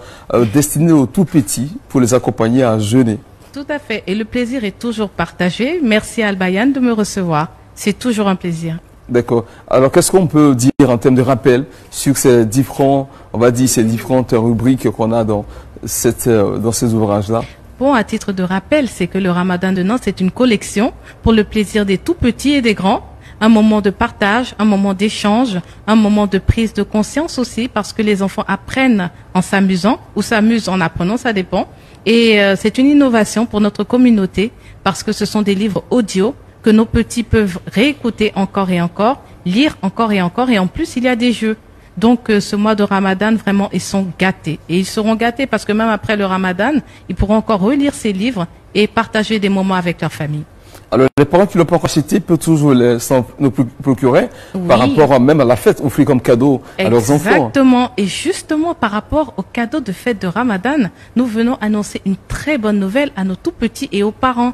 destinés aux tout petits pour les accompagner à jeûner. Tout à fait. Et le plaisir est toujours partagé. Merci à Al-Bayan de me recevoir. C'est toujours un plaisir. D'accord. Alors qu'est-ce qu'on peut dire en termes de rappel sur ces différents, on va dire, ces différentes rubriques qu'on a dans ces ouvrages-là? Bon, à titre de rappel, c'est que le Ramadan de Nan, c'est une collection pour le plaisir des tout petits et des grands. Un moment de partage, un moment d'échange, un moment de prise de conscience aussi, parce que les enfants apprennent en s'amusant ou s'amusent en apprenant, ça dépend. Et c'est une innovation pour notre communauté, parce que ce sont des livres audio que nos petits peuvent réécouter encore et encore, lire encore et encore, et en plus, il y a des jeux. Donc, ce mois de Ramadan, vraiment, ils sont gâtés. Et ils seront gâtés parce que même après le Ramadan, ils pourront encore relire ces livres et partager des moments avec leur famille. Alors, les parents qui ne l'ont pas encore acheté peuvent toujours nous procurer par rapport même à la fête, offrir comme cadeau à leurs enfants. Exactement. Et justement, par rapport au cadeau de fête de Ramadan, nous venons annoncer une très bonne nouvelle à nos tout petits et aux parents.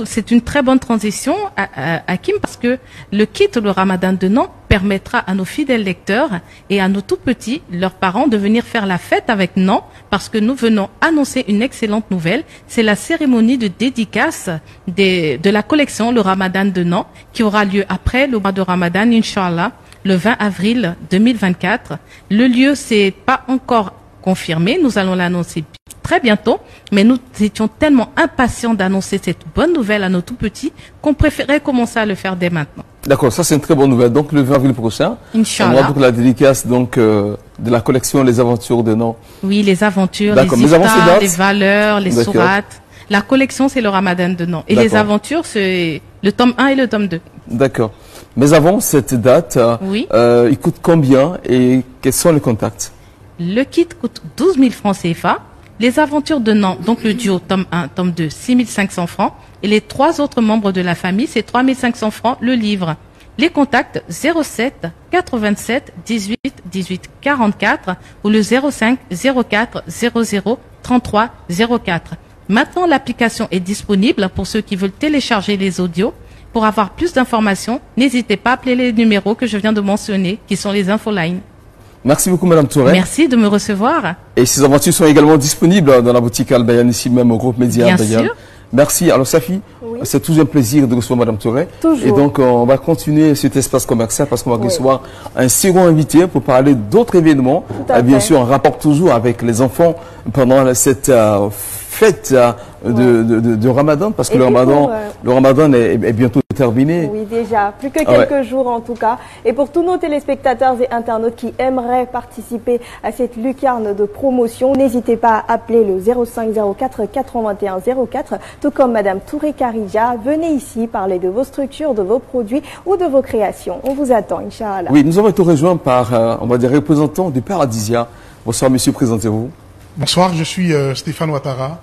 C'est une très bonne transition, Hakim, parce que le kit le Ramadan de Nan permettra à nos fidèles lecteurs et à nos tout petits, leurs parents, de venir faire la fête avec Nan, parce que nous venons annoncer une excellente nouvelle. C'est la cérémonie de dédicace de la collection le Ramadan de Nan, qui aura lieu après le mois de Ramadan, Inch'Allah, le 20 avril 2024. Le lieu, c'est pas encore confirmé, nous allons l'annoncer très bientôt, mais nous étions tellement impatients d'annoncer cette bonne nouvelle à nos tout petits qu'on préférait commencer à le faire dès maintenant. D'accord, ça c'est une très bonne nouvelle. Donc le 20 avril prochain, Inch'Allah, on aura donc la dédicace donc, de la collection Les Aventures de Nan. Oui, les aventures, les histoires, les valeurs, les sourates. La collection, c'est le Ramadan de Nan. Et les aventures, c'est le tome 1 et le tome 2. D'accord. Mais avant cette date, Oui. Il coûte combien et quels sont les contacts? Le kit coûte 12 000 francs CFA. Les aventures de Nantes, donc le duo tome 1, tome 2, 6 500 francs. Et les 3 autres membres de la famille, c'est 3 500 francs le livre. Les contacts 07 87 18 18 44 ou le 05 04 00 33 04. Maintenant, l'application est disponible pour ceux qui veulent télécharger les audios. Pour avoir plus d'informations, n'hésitez pas à appeler les numéros que je viens de mentionner, qui sont les infolines. Merci beaucoup, Madame Touré. Merci de me recevoir. Et ces aventures sont également disponibles dans la boutique Al-Bayan, ici même au groupe Média Al-Bayan. Bien sûr. Merci. Alors, Safi, c'est toujours un plaisir de recevoir Madame Touré. Toujours. Et donc, on va continuer cet espace commercial parce qu'on va recevoir un second invité pour parler d'autres événements. Bien sûr, en rapport toujours avec les enfants pendant cette fête de Ramadan, parce que le Ramadan est bientôt terminé. Oui, déjà. Plus que quelques jours en tout cas. Et pour tous nos téléspectateurs et internautes qui aimeraient participer à cette lucarne de promotion, n'hésitez pas à appeler le 05 04 81 04, tout comme Madame Touré Karija. Venez ici parler de vos structures, de vos produits ou de vos créations. On vous attend, Inch'Allah. Oui, nous avons été rejoints par, on va dire, représentants du Paradisia. Bonsoir, monsieur, présentez-vous. Bonsoir, je suis Stéphane Ouattara.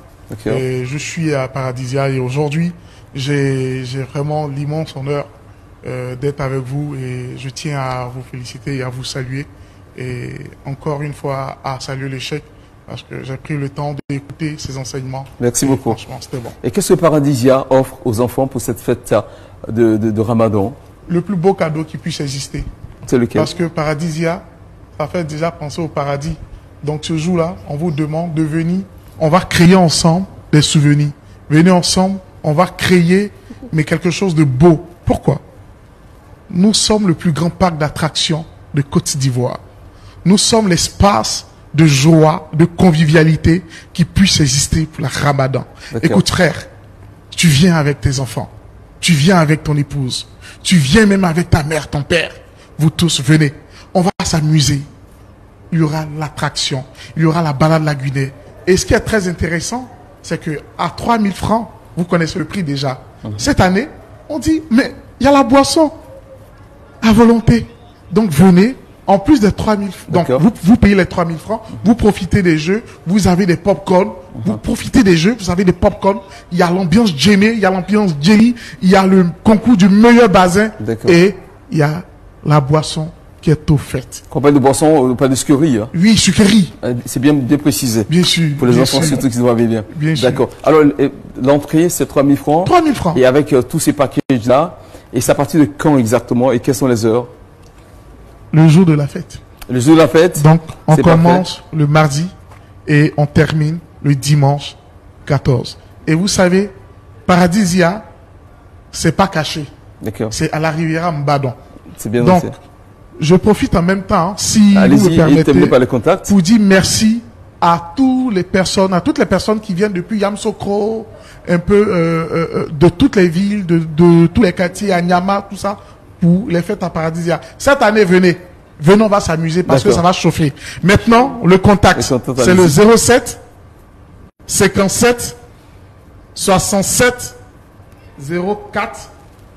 Et je suis à Paradisia et aujourd'hui, j'ai vraiment l'immense honneur d'être avec vous et je tiens à vous féliciter et à vous saluer et encore une fois à saluer l'échec parce que j'ai pris le temps d'écouter ces enseignements. Merci beaucoup. Franchement, c'était bon. Et qu'est-ce que Paradisia offre aux enfants pour cette fête de Ramadan? Le plus beau cadeau qui puisse exister. C'est lequel? Parce que Paradisia, ça fait déjà penser au paradis. Donc ce jour-là, on vous demande de venir. On va créer ensemble des souvenirs. Venez ensemble, on va créer, mais quelque chose de beau. Pourquoi? Nous sommes le plus grand parc d'attractions de Côte d'Ivoire. Nous sommes l'espace de joie, de convivialité qui puisse exister pour la Ramadan. Écoute frère, tu viens avec tes enfants, tu viens avec ton épouse, tu viens même avec ta mère, ton père. Vous tous venez, on va s'amuser. Il y aura l'attraction, il y aura la balade lagunaire. Et ce qui est très intéressant, c'est que à 3 000 francs, vous connaissez le prix déjà. Cette année, on dit, mais il y a la boisson à volonté. Donc venez, en plus des 3 000 francs, donc vous payez les 3 000 francs, vous profitez des jeux, vous avez des pop-corn, vous profitez des jeux, vous avez des pop-corn, il y a l'ambiance Djemé, il y a l'ambiance Jelly, il y a le concours du meilleur bazin et il y a la boisson qui est offerte. Quand on parle de boisson, pas de sucrerie. Hein. Oui, sucrerie. C'est bien précisé. Bien sûr. Pour les enfants, surtout qui doivent bien. Bien sûr. D'accord. Alors, l'entrée, c'est 3 000 francs. 3 000 francs. Et avec tous ces packages-là, et c'est à partir de quand exactement et quelles sont les heures? Le jour de la fête. Le jour de la fête. Donc, on commence le mardi et on termine le dimanche 14. Et vous savez, Paradisia, c'est pas caché. D'accord. C'est à la Riviera Mbadon. C'est bien donc, noté. Je profite en même temps, si vous me permettez, par les contacts. pour dire merci à toutes les personnes qui viennent depuis Yamsokro, un peu de toutes les villes, de tous les quartiers, à Nyama, tout ça, pour les fêtes à Paradisia. Cette année, venez, on va s'amuser parce que ça va chauffer. Maintenant, le contact, c'est le 07 57 67 04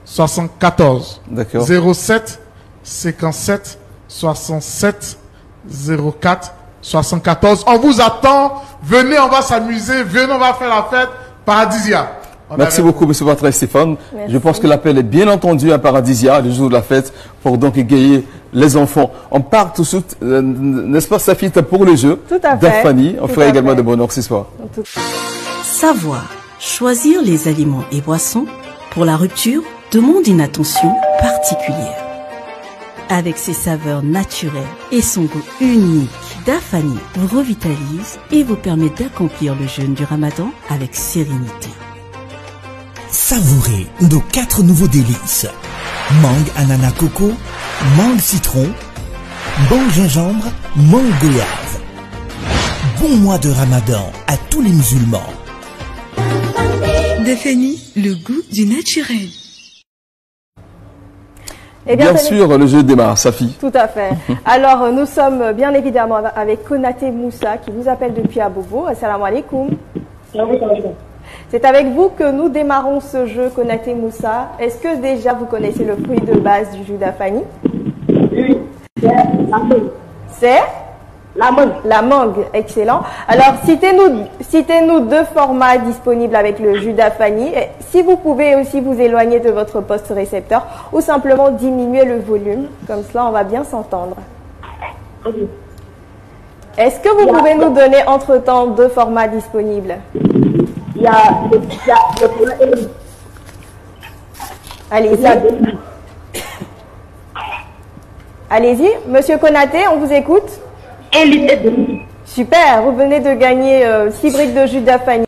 74. D'accord. 07 57 67 04 74. On vous attend. Venez, on va s'amuser. Venez, on va faire la fête. Paradisia. Merci beaucoup, M. Ouattara et Stéphane. Merci. Je pense que l'appel est bien entendu à Paradisia, le jour de la fête, pour donc égayer les enfants. On part tout de suite, n'est-ce pas, Safi, pour le jeu d'Afani. On fera également de bons accessoires. Savoir choisir les aliments et boissons pour la rupture demande une attention particulière. Avec ses saveurs naturelles et son goût unique, Dafani vous revitalise et vous permet d'accomplir le jeûne du Ramadan avec sérénité. Savourez nos 4 nouveaux délices. Mangue ananas coco, mangue citron, mangue gingembre, mangue goyave. Bon mois de Ramadan à tous les musulmans. Dafani, le goût du naturel. Eh bien sûr, le jeu démarre, Safi. Tout à fait. Alors, nous sommes bien évidemment avec Konaté Moussa qui vous appelle depuis Abobo. Assalamu alaikum. C'est avec vous que nous démarrons ce jeu Konaté Moussa. Est-ce que déjà vous connaissez le fruit de base du jus d'Afani? Oui, c'est la mangue. C'est la mangue. La mangue, excellent. Alors, citez-nous 2 formats disponibles avec le jus d'Afani. Si vous pouvez aussi vous éloigner de votre poste récepteur ou simplement diminuer le volume. Comme cela, on va bien s'entendre. Okay. Est-ce que vous pouvez nous donner entre-temps 2 formats disponibles? Il y a le format Eli. Allez-y. Allez-y, Monsieur Konaté, on vous écoute. Eli et demi. Super, vous venez de gagner 6 briques de jus d'Afani.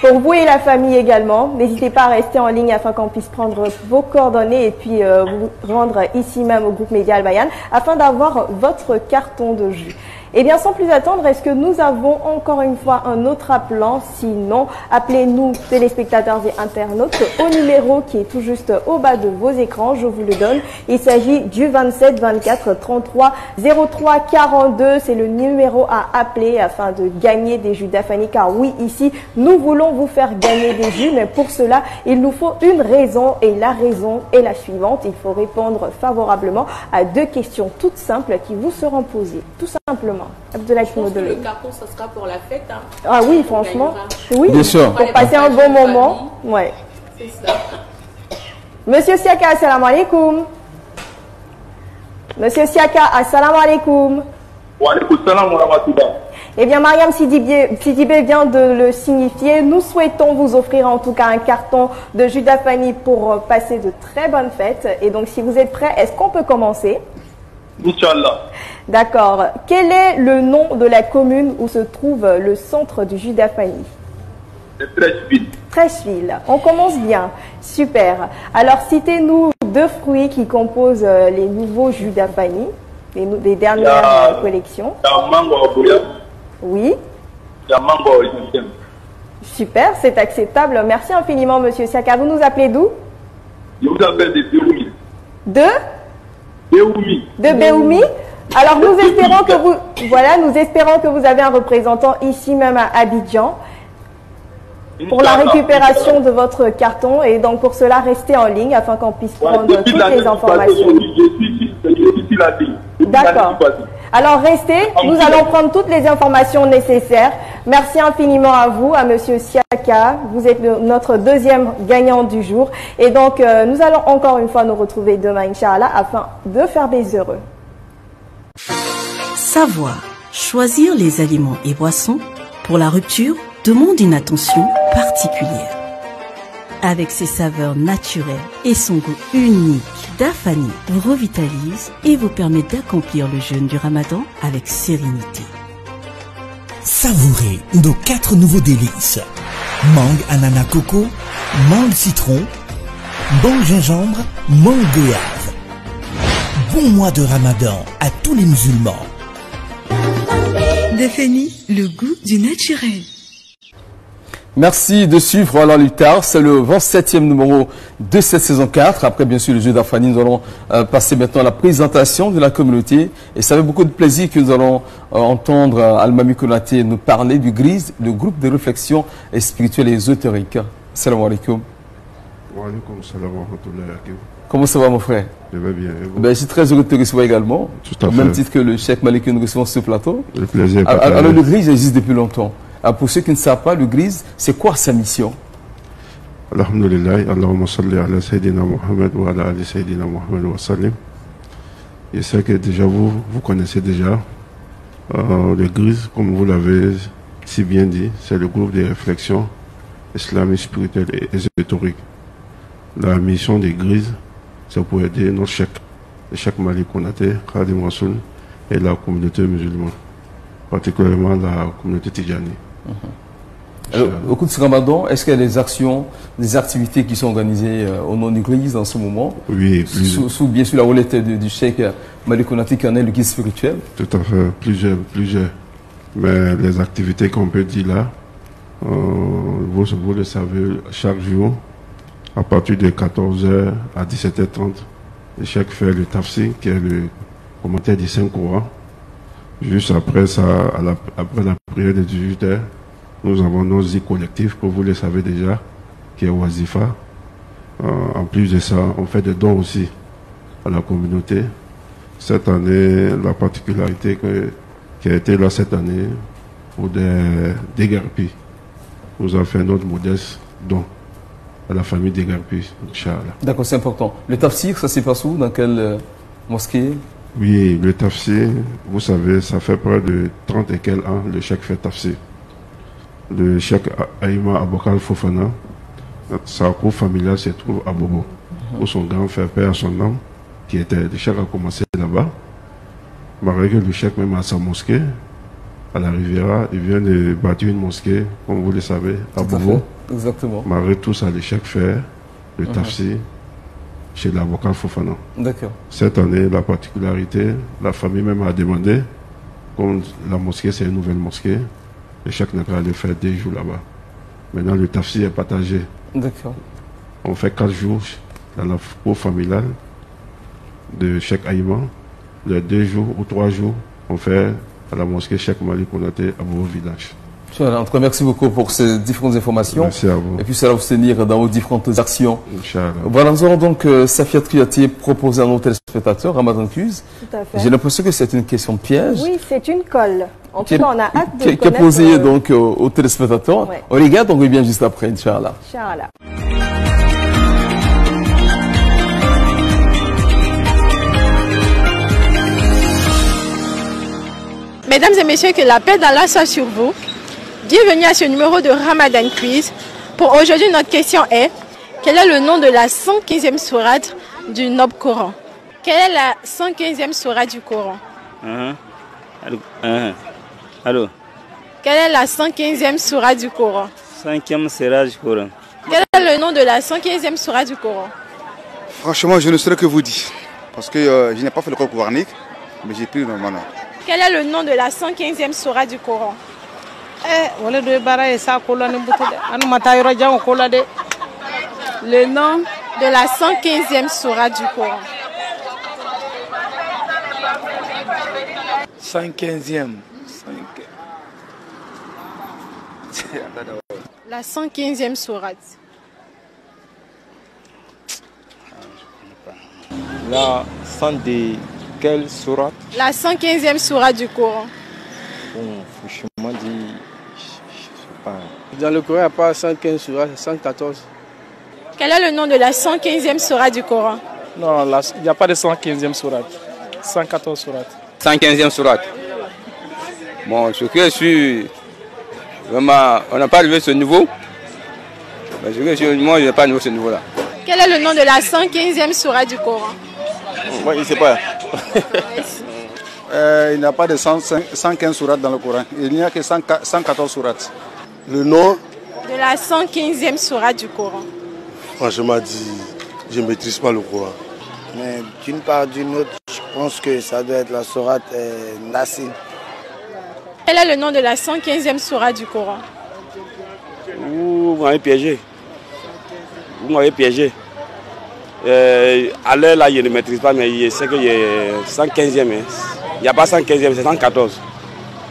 Pour vous et la famille également, n'hésitez pas à rester en ligne afin qu'on puisse prendre vos coordonnées et puis vous rendre ici même au groupe Média Al-Bayan afin d'avoir votre carton de jus. Eh bien, sans plus attendre, est-ce que nous avons encore une fois un autre appelant? Sinon, appelez-nous, téléspectateurs et internautes, au numéro qui est tout juste au bas de vos écrans. Je vous le donne. Il s'agit du 27 24 33 03 42. C'est le numéro à appeler afin de gagner des jus d'Afani. Car oui, ici, nous voulons vous faire gagner des jus. Mais pour cela, il nous faut une raison. Et la raison est la suivante. Il faut répondre favorablement à 2 questions toutes simples qui vous seront posées. Tout simplement. Abdoulaye Kimoudolo. Le carton, ça sera pour la fête. Hein. Ah oui, franchement. Oui, bien sûr. Pour passer un bon moment. Ouais. C'est ça. Monsieur Siaka, assalamu alaikum. Monsieur Siaka, assalamu alaikum. Wa alaikum salam wa rahmatullah. Eh bien, Mariam Sidibé vient de le signifier. Nous souhaitons vous offrir en tout cas un carton de jus d'Afani pour passer de très bonnes fêtes. Et donc, si vous êtes prêts, est-ce qu'on peut commencer? Inch'Allah. D'accord. Quel est le nom de la commune où se trouve le centre du jus d'Afani? Trècheville. Trècheville. On commence bien. Super. Alors, citez-nous 2 fruits qui composent les nouveaux jus d'Afani, des dernières collections. Il y a mango au goyave. Oui. Il y a mango au gingembre. Super, c'est acceptable. Merci infiniment, Monsieur Siaka. Vous nous appelez d'où? Je vous appelle de Béoumi. De Béoumi. De Béoumi. Alors nous espérons que vous avez un représentant ici même à Abidjan pour la récupération de votre carton et donc pour cela restez en ligne afin qu'on puisse prendre toutes les informations. D'accord. Alors restez, nous allons prendre toutes les informations nécessaires. Merci infiniment à vous, à Monsieur Siaka. Vous êtes notre 2e gagnant du jour. Et donc nous allons encore une fois nous retrouver demain, Inch'Allah, afin de faire des heureux. Savoir choisir les aliments et boissons pour la rupture demande une attention particulière. Avec ses saveurs naturelles et son goût unique, Dafani vous revitalise et vous permet d'accomplir le jeûne du Ramadan avec sérénité. Savourez nos 4 nouveaux délices. Mangue ananas coco, mangue citron, mangue gingembre, mangue goyave. Bon mois de Ramadan à tous les musulmans. Dafani, le goût du naturel. Merci de suivre Alain Luttard. C'est le 27e numéro de cette saison 4. Après, bien sûr, le jeu d'Afani, nous allons passer maintenant à la présentation de la communauté. Et ça fait beaucoup de plaisir que nous allons entendre Almami Konaté nous parler du GRIS, le groupe de réflexion spirituelle et ésotérique. Salam alaikum. Wa alaikum salam wa rahmatullahi. Comment ça va, mon frère? Je vais bien. Ben, je suis très heureux de te recevoir également. Tout à au fait. même titre que le Cheikh Malik que nous recevons sur ce plateau. Le plaisir. Alors, le GRIS existe depuis longtemps. Alors, pour ceux qui ne savent pas, le GRIS, c'est quoi sa mission? Alhamdulillah, Allahumma salli ala Sayyidina Muhammad wa ala ali Sayyidina Muhammad wa sallim. Je sais que déjà vous connaissez déjà le GRIS, comme vous l'avez si bien dit, c'est le groupe de réflexion islamique, spirituelle et ésotérique. La mission des GRIS, c'est pour aider nos cheikhs, le Cheikh Malik Konaté, Khadim Rassoul et la communauté musulmane, particulièrement la communauté Tidjani. Au cours de ce Ramadan, est-ce qu'il y a des actions, des activités qui sont organisées au nom du GRIS en ce moment? Oui, sous bien sûr la houlette du Cheikh Malik Konaté qui en est le guide spirituel. Tout à fait, plusieurs. Mais les activités qu'on peut dire là, vous le savez, chaque jour, à partir de 14h à 17h30, le Cheikh fait le tafsir, qui est le commentaire du Saint-Coran. Juste après ça, après la prière de 18h, Nous avons nos zik collectifs, que vous le savez déjà, qui est Wazifa. En plus de ça, on fait des dons aussi à la communauté. Cette année, la particularité qui a été là cette année, pour des déguerpis, nous avons fait notre modeste don à la famille déguerpis, Inch'Allah. D'accord, c'est important. Le tafsir, ça se passe où? Dans quelle mosquée? Oui, le tafsir, vous savez, ça fait près de 30 et quelques ans, le cheikh fait tafsir. Le cheikh Aïma Abokal Fofana, sa cour familiale se trouve à Bobo, où son grand frère père son nom, qui était, le cheikh a commencé là-bas. Malgré que le cheikh même a sa mosquée, à la Riviera, il vient de bâtir une mosquée, comme vous le savez, à Bobo. Exactement. Malgré tout ça, le cheikh fait le tafsir chez l'avocat Fofana. D'accord. Cette année, la particularité, la famille même a demandé, comme la mosquée c'est une nouvelle mosquée, le cheikh n'est pas allé faire 2 jours là-bas. Maintenant, le tafsir est partagé. D'accord. On fait 4 jours dans la cour familiale de Cheikh Aïma. Les 2 jours ou 3 jours, on fait à la mosquée Cheikh Mali Konaté à vos villages. En tout cas, merci beaucoup pour ces différentes informations. Merci à vous. Et puis, ça va vous tenir dans vos différentes actions. Inch'Allah. Voilà, nous allons donc Safia Triati proposer à nos téléspectateurs Ramadan Quiz. Tout à fait. J'ai l'impression que c'est une question piège. Oui, c'est une colle. En tout cas, on a hâte de qui est connaître, posée donc aux téléspectateurs. Ouais. On regarde, on revient juste après, Inch'Allah. Inch'Allah. Mesdames et messieurs, que la paix d'Allah soit sur vous. Bienvenue à ce numéro de Ramadan Quiz. Pour aujourd'hui, notre question est: quel est le nom de la 115e sourate du Noble Coran? Quelle est la 115e sourate du Coran? Allô? Quelle est la 115e sourate du Coran? 5e sourate du Coran. Quel est le nom de la 115e sourate du Coran? Franchement, je ne saurais que vous dire. Parce que je n'ai pas fait le cours coranique, mais j'ai pris normalement. Quel est le nom de la 115e sourate du Coran? Le nom de la 115e sourate du Coran. 115e. La 115e sourate. La 100 de quelle sourate? La 115e sourate du Coran. Bon, franchement dit, je sais pas. Dans le Coran, il n'y a pas 115 sourates, 114. Quel est le nom de la 115e sourate du Coran? Non, il n'y a pas de 115e sourate. 114 sourates. 115e sourate. Bon, ce que je suis... Vraiment, on n'a pas arrivé à ce niveau. Mais ce que je suis, moi, je n'ai pas arrivé à ce niveau-là. Quel est le nom de la 115e sourate du Coran? Moi, je ne sais pas. Il n'y a pas de 115 sourates dans le Coran. Il n'y a que 114 sourates. Le nom de la 115e sourate du Coran. Franchement dit, je ne maîtrise pas le Coran. Mais d'une part d'une autre, je pense que ça doit être la sourate Nassin. Quel est le nom de la 115e sourate du Coran? Vous m'avez piégé. Vous m'avez piégé. À l'heure là, je ne maîtrise pas, mais je sais qu'il y a 115e. Il n'y a pas 115e, c'est 114.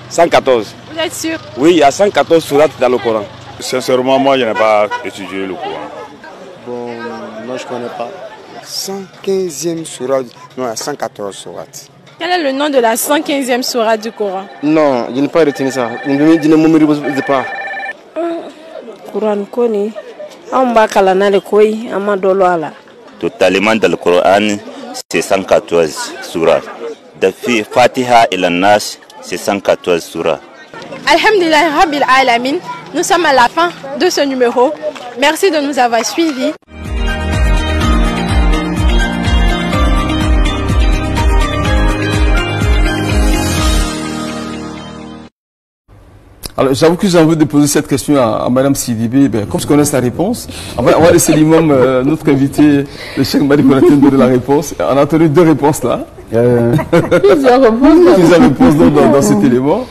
114. Vous êtes sûr? Oui, il y a 114 sourates dans le Coran. Sincèrement, moi, je n'ai pas étudié le Coran. Bon, non, je ne connais pas. 115e sourate, non, il y a 114 sourates. Quel est le nom de la 115e sourate du Coran? Non, je n'ai pas retenu ça. Je ne me pas. Coran Koni, on va calana le koi, amadolo ala. Totalement dans le Coran, c'est 114 sourates. Depuis Fatiha et la Nas, c'est 114 sourates. Alhamdulillah Rabbil Alamin, nous sommes à la fin de ce numéro. Merci de nous avoir suivis. Alors, j'avoue que j'ai envie de poser cette question à Madame Sidibé. Comme je connais sa réponse, on va laisser l'imam, notre invité, le Cheikh Mali Konaté, donner la réponse. On a entendu 2 réponses là. Plusieurs réponses dans cet élément.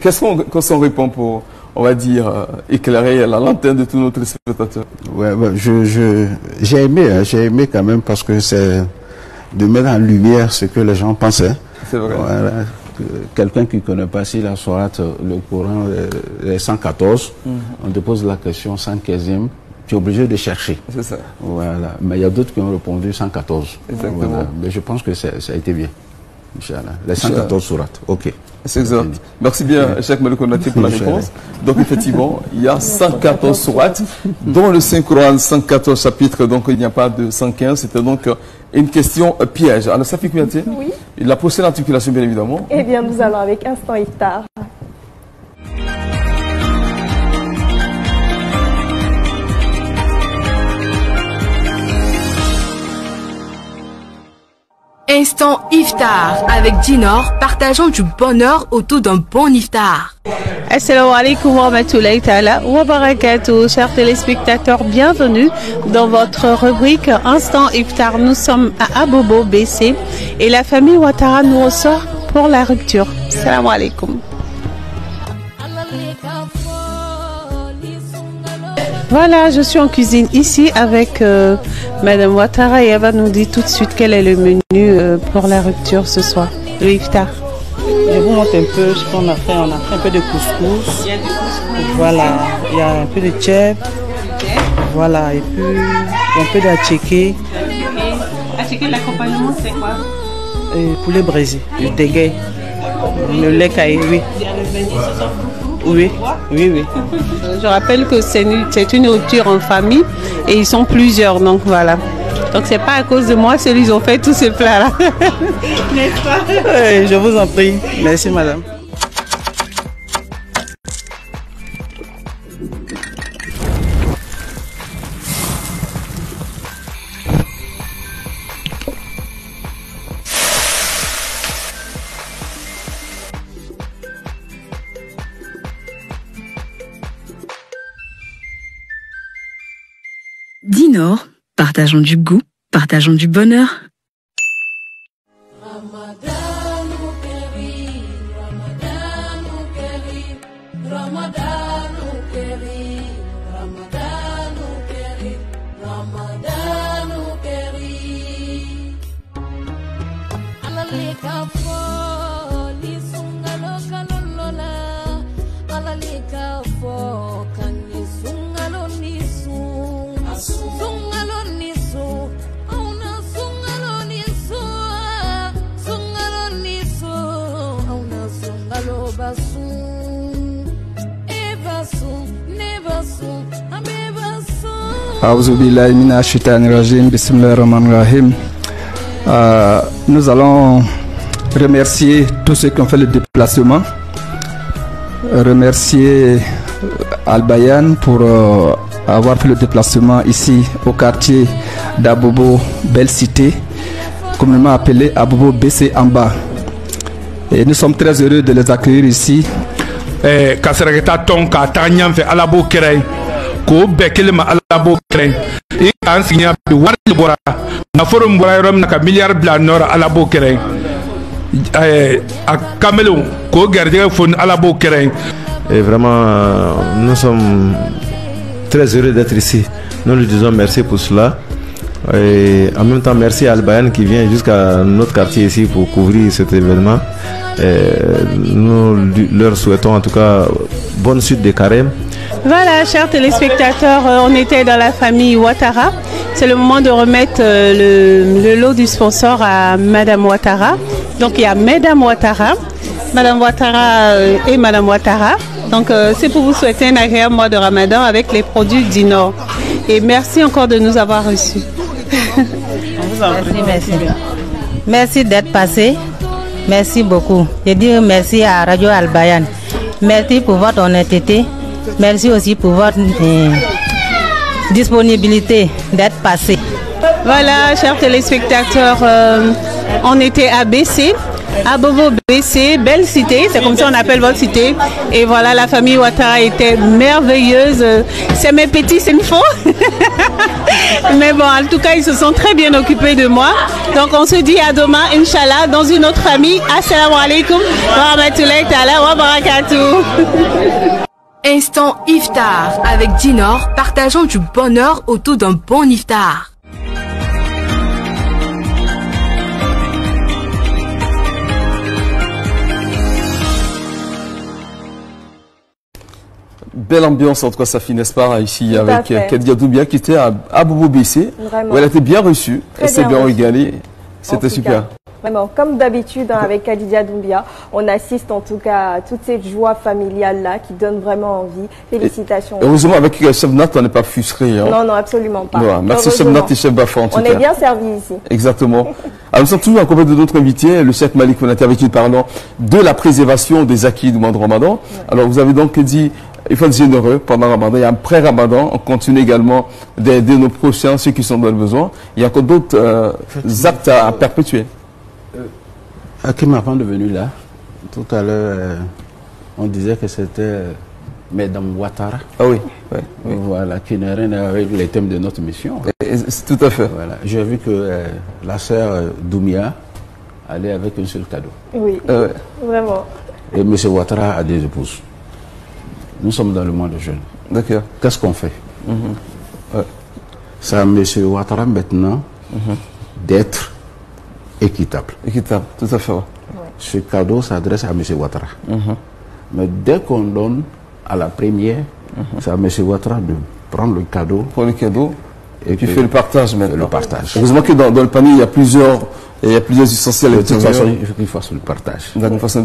Qu'est-ce qu'on répond pour, on va dire, éclairer la lanterne de tous nos téléspectateurs? Ouais, j'ai aimé quand même parce que c'est de mettre en lumière ce que les gens pensaient. C'est vrai. Voilà. quelqu'un qui ne connaît pas si la sourate, le Coran est 114, on dépose la question 115e, tu es obligé de chercher. C'est ça. Voilà. Mais il y a d'autres qui ont répondu 114. Exactement. Voilà. Mais je pense que ça a été bien. Inch'Allah. Les 114 sourates. Ok. C'est exact. Merci bien, Cheikh Malik Konate, pour la réponse. Donc, effectivement, il y a 114 sourates, dont le Saint-Coran, 114 chapitres, donc il n'y a pas de 115. C'était donc une question piège. Alors, Safi Kouyaté, oui. La prochaine articulation, bien évidemment. Eh bien, nous allons avec Instant Iftar. Instant Iftar avec Dinor, partageons du bonheur autour d'un bon Iftar. Assalamu alaikum wa rahmatullahi ta'ala wa barakatuh. Chers téléspectateurs, bienvenue dans votre rubrique Instant Iftar. Nous sommes à Abobo BC et la famille Ouattara nous ressort pour la rupture. Assalamu alaikum. Voilà, je suis en cuisine ici avec Madame Ouattara et elle va nous dire tout de suite quel est le menu pour la rupture ce soir, le iftar. Je vous montre un peu ce qu'on a fait. On a fait un peu de couscous. Il y a du couscous. Voilà, il y a un peu de tchèp. Voilà, et puis un peu d'atchéké. Atchéké, l'accompagnement c'est quoi? Poulet braisé, du dégué, le lait caillé, oui. Oui, oui, oui. Je rappelle que c'est une rupture en famille et ils sont plusieurs, donc voilà. Donc c'est pas à cause de moi qu'ils ont fait tous ces plats-là. N'est-ce pas? Oui, je vous en prie. Merci madame. Dinor, partageons du goût, partageons du bonheur. Nous allons remercier tous ceux qui ont fait le déplacement, remercier Al-Bayan pour avoir fait le déplacement ici au quartier d'Abobo Belle Cité, communément appelé Abobo BC en bas. Et nous sommes très heureux de les accueillir ici. Ko bekelema alabo kren e kan signa bi warli bora na forum bora rom na ka milliard bla nord alabo kren a kamelo ko garder fon alabo kren. Et vraiment nous sommes très heureux d'être ici. Nous lui disons merci pour cela. Et en même temps merci à Al-Bayan qui vient jusqu'à notre quartier ici pour couvrir cet événement. Nous leur souhaitons en tout cas bonne suite des carèmes. Voilà, chers téléspectateurs, on était dans la famille Ouattara. C'est le moment de remettre le lot du sponsor à Madame Ouattara. Donc il y a Madame Ouattara et Madame Ouattara. Donc c'est pour vous souhaiter un agréable mois de Ramadan avec les produits Dinor. Et merci encore de nous avoir reçus. Merci. Merci d'être passé. Merci beaucoup. Je dis merci à Radio Al-Bayan. Merci pour votre honnêteté. Merci aussi pour votre disponibilité d'être passé. Voilà, chers téléspectateurs, on était à BC, à Bobo BC, belle cité, c'est comme ça on appelle votre cité. Et voilà, la famille Ouattara était merveilleuse. C'est mes petits infos. Mais bon, en tout cas, ils se sont très bien occupés de moi. Donc on se dit à demain, Inch'Allah, dans une autre famille. Assalamu alaikum wa rahmatullahi ta'ala wa barakatuh. Instant Iftar avec Dinor, partageons du bonheur autour d'un bon Iftar. Belle ambiance, en tout cas, Safi, n'est-ce pas, ici, Tout avec Kadia Doumbia, qui était à Bobo BC, où elle a été bien reçue, elle s'est bien régalée. C'était super. Vraiment, comme d'habitude, avec Khadija Doumbia, on assiste en tout cas à toute cette joie familiale-là qui donne vraiment envie. Félicitations. Heureusement, avec Chef Nat, on n'est pas frustré. Hein. Non, non, absolument pas. Ouais, merci Chef Nat et Chef Bafa, en tout cas. On est bien servis ici. Exactement. Alors, nous sommes toujours en compagnie de notre invité, le Cheikh Malik Konaté, avec qui nous parlons de la préservation des acquis du mois de Ramadan. Ouais. Alors, vous avez donc dit, il faut être généreux pendant Ramadan. Il y a un pré-Ramadan. On continue également d'aider nos prochains, ceux qui sont dans le besoin. Il y a encore d'autres actes à perpétuer. Hakim, avant de venir là, tout à l'heure, on disait que c'était Mesdames Ouattara. Ah oui, oui. Voilà, qui n'a rien avec les thèmes de notre mission. Tout à fait. Voilà. J'ai vu que la sœur Doumbia allait avec un seul cadeau. Oui, vraiment. Et M. Ouattara a des épouses. Nous sommes dans le mois de jeûne. D'accord. Qu'est-ce qu'on fait? C'est à M. Ouattara maintenant d'être équitable. Équitable, tout à fait. Ouais. Ce cadeau s'adresse à M. Ouattara. Mais dès qu'on donne à la première, c'est à M. Ouattara de prendre le cadeau. Prendre le cadeau et puis faire le partage maintenant. Le partage. Heureusement que dans le panier, il y a plusieurs essentiels. De toute façon, il faut qu'il fasse le partage.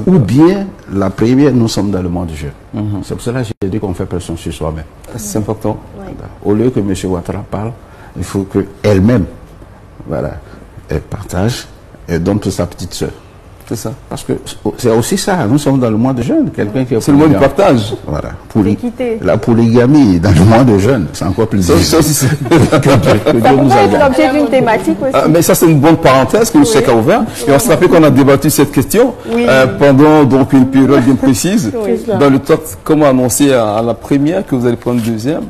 Ou bien, la première, nous sommes dans le monde du jeu. C'est pour cela que j'ai dit qu'on fait pression sur soi-même. C'est important. Au lieu que M. Ouattara parle, il faut qu'elle-même, voilà, elle partage. Et donne pour sa petite soeur. C'est ça. Parce que c'est aussi ça, nous sommes dans le mois de jeûne. Quelqu'un qui c'est le mois du partage. Voilà. La polygamie dans le mois de jeûne, c'est encore plus difficile. Ça peut être l'objet d'une thématique aussi. Mais ça, c'est une bonne parenthèse que le Cheikh a ouvert. Et on se rappelle qu'on a débattu cette question pendant donc une période bien précise. Dans le temps, comment annoncer à la première que vous allez prendre deuxième.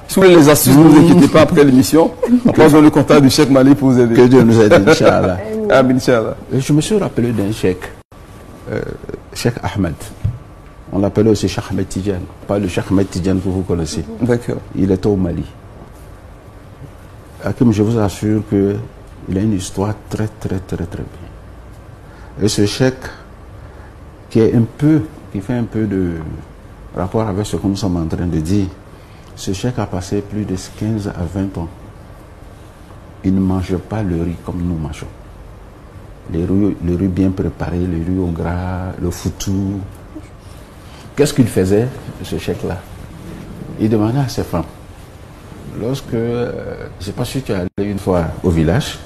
Si vous voulez les astuces, ne vous inquiétez pas après l'émission. On passe dans le contact du Cheikh Mali pour vous aider. Que Dieu nous aide, Inch'Allah. Amin, Inch'Allah. Je me suis rappelé d'un Cheikh, Cheikh Ahmed. On l'appelait aussi Cheikh Ahmed Tidjane. Pas le Cheikh Ahmed Tidjane que vous connaissez. D'accord. Il était au Mali. Hakim, je vous assure qu'il a une histoire très bien. Et ce Cheikh, qui fait un peu de rapport avec ce que nous sommes en train de dire, ce Cheikh a passé plus de 15 à 20 ans. Il ne mange pas le riz comme nous mangeons. Le riz bien préparé, le riz au gras, le foutou. Qu'est-ce qu'il faisait, ce Cheikh-là? Il demandait à ses femmes. Lorsque, je ne sais pas si tu es allé une fois au village.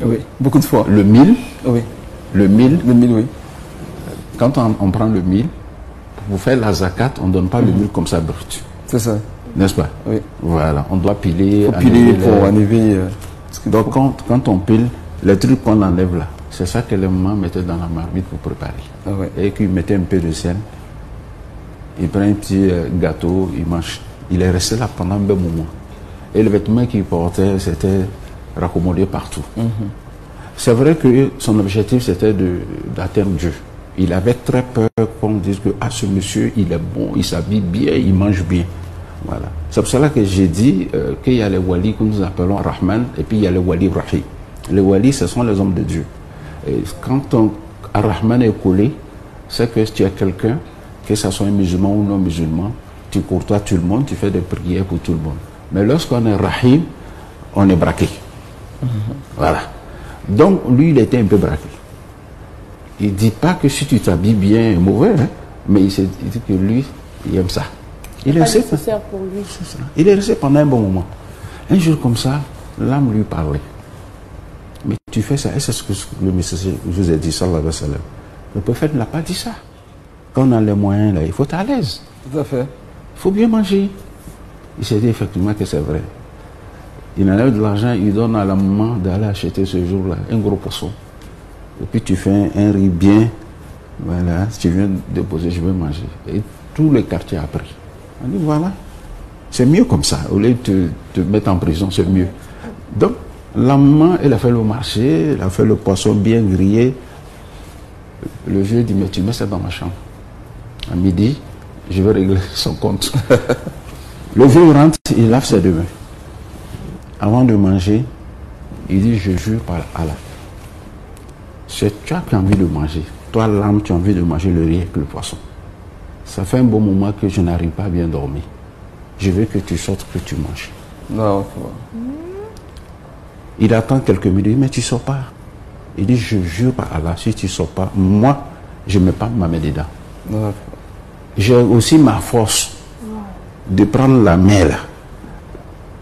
Oui, beaucoup de fois. Le mil. Oui. Le mil, oui. Quand on prend le mil, pour faire la zakat, on ne donne pas le mil comme ça brut. C'est ça. N'est-ce pas? Oui. Voilà, on doit piler. Pour enlever. Donc quand on pile, les trucs qu'on enlève là, c'est ça que les mamans mettaient dans la marmite pour préparer. Ah ouais. Et qu'ils mettaient un peu de sel. Il prend un petit gâteau, il mange. Il est resté là pendant un bon moment. Et le vêtement qu'il portait, c'était raccommodé partout. C'est vrai que son objectif, c'était d'atteindre Dieu. Il avait très peur qu'on dise que ce monsieur, il est bon, il s'habille bien, il mange bien. Voilà. C'est pour cela que j'ai dit qu'il y a les walis que nous appelons Rahman et puis il y a les walis Rahim. Les walis, ce sont les hommes de Dieu. Et quand Rahman est collé, c'est que tu as quelqu'un, que ce soit un musulman ou non musulman, tu courtoies tout le monde, tu fais des prières pour tout le monde. Mais lorsqu'on est Rahim, on est braqué. Voilà. Donc lui, il était un peu braqué. Il ne dit pas que si tu t'habilles bien, c'est mauvais, hein, mais il dit que lui, il aime ça. Il est resté pour lui. Il est resté pendant un bon moment. Un jour comme ça, l'âme lui parlait. Mais tu fais ça, et c'est ce que le messager vous a dit, sallallahu alayhi wa sallam. Le prophète ne l'a pas dit ça. Quand on a les moyens, là, il faut être à l'aise. Tout à fait. Il faut bien manger. Il s'est dit effectivement que c'est vrai. Il enlève de l'argent, il donne à la maman d'aller acheter ce jour-là un gros poisson. Et puis tu fais un riz bien. Voilà, si tu viens déposer, je vais manger. Et tout le quartier a pris. On dit voilà, c'est mieux comme ça. Au lieu de te mettre en prison, c'est mieux. Donc, la maman, elle a fait le marché, elle a fait le poisson bien grillé. Le vieux dit, mais tu mets ça dans ma chambre. À midi, je vais régler son compte. Le vieux rentre, il lave ses deux mains. Avant de manger, il dit, je jure par Allah. C'est toi qui as envie de manger. Toi, l'âme, tu as envie de manger le riz avec le poisson. Ça fait un bon moment que je n'arrive pas à bien dormir. je veux que tu sortes, que tu manges. Non, il attend quelques minutes, mais tu ne sors pas. Il dit, je jure par Allah, si tu ne sors pas, moi, je ne mets pas ma main dedans. Non. J'ai aussi ma force de prendre la main là,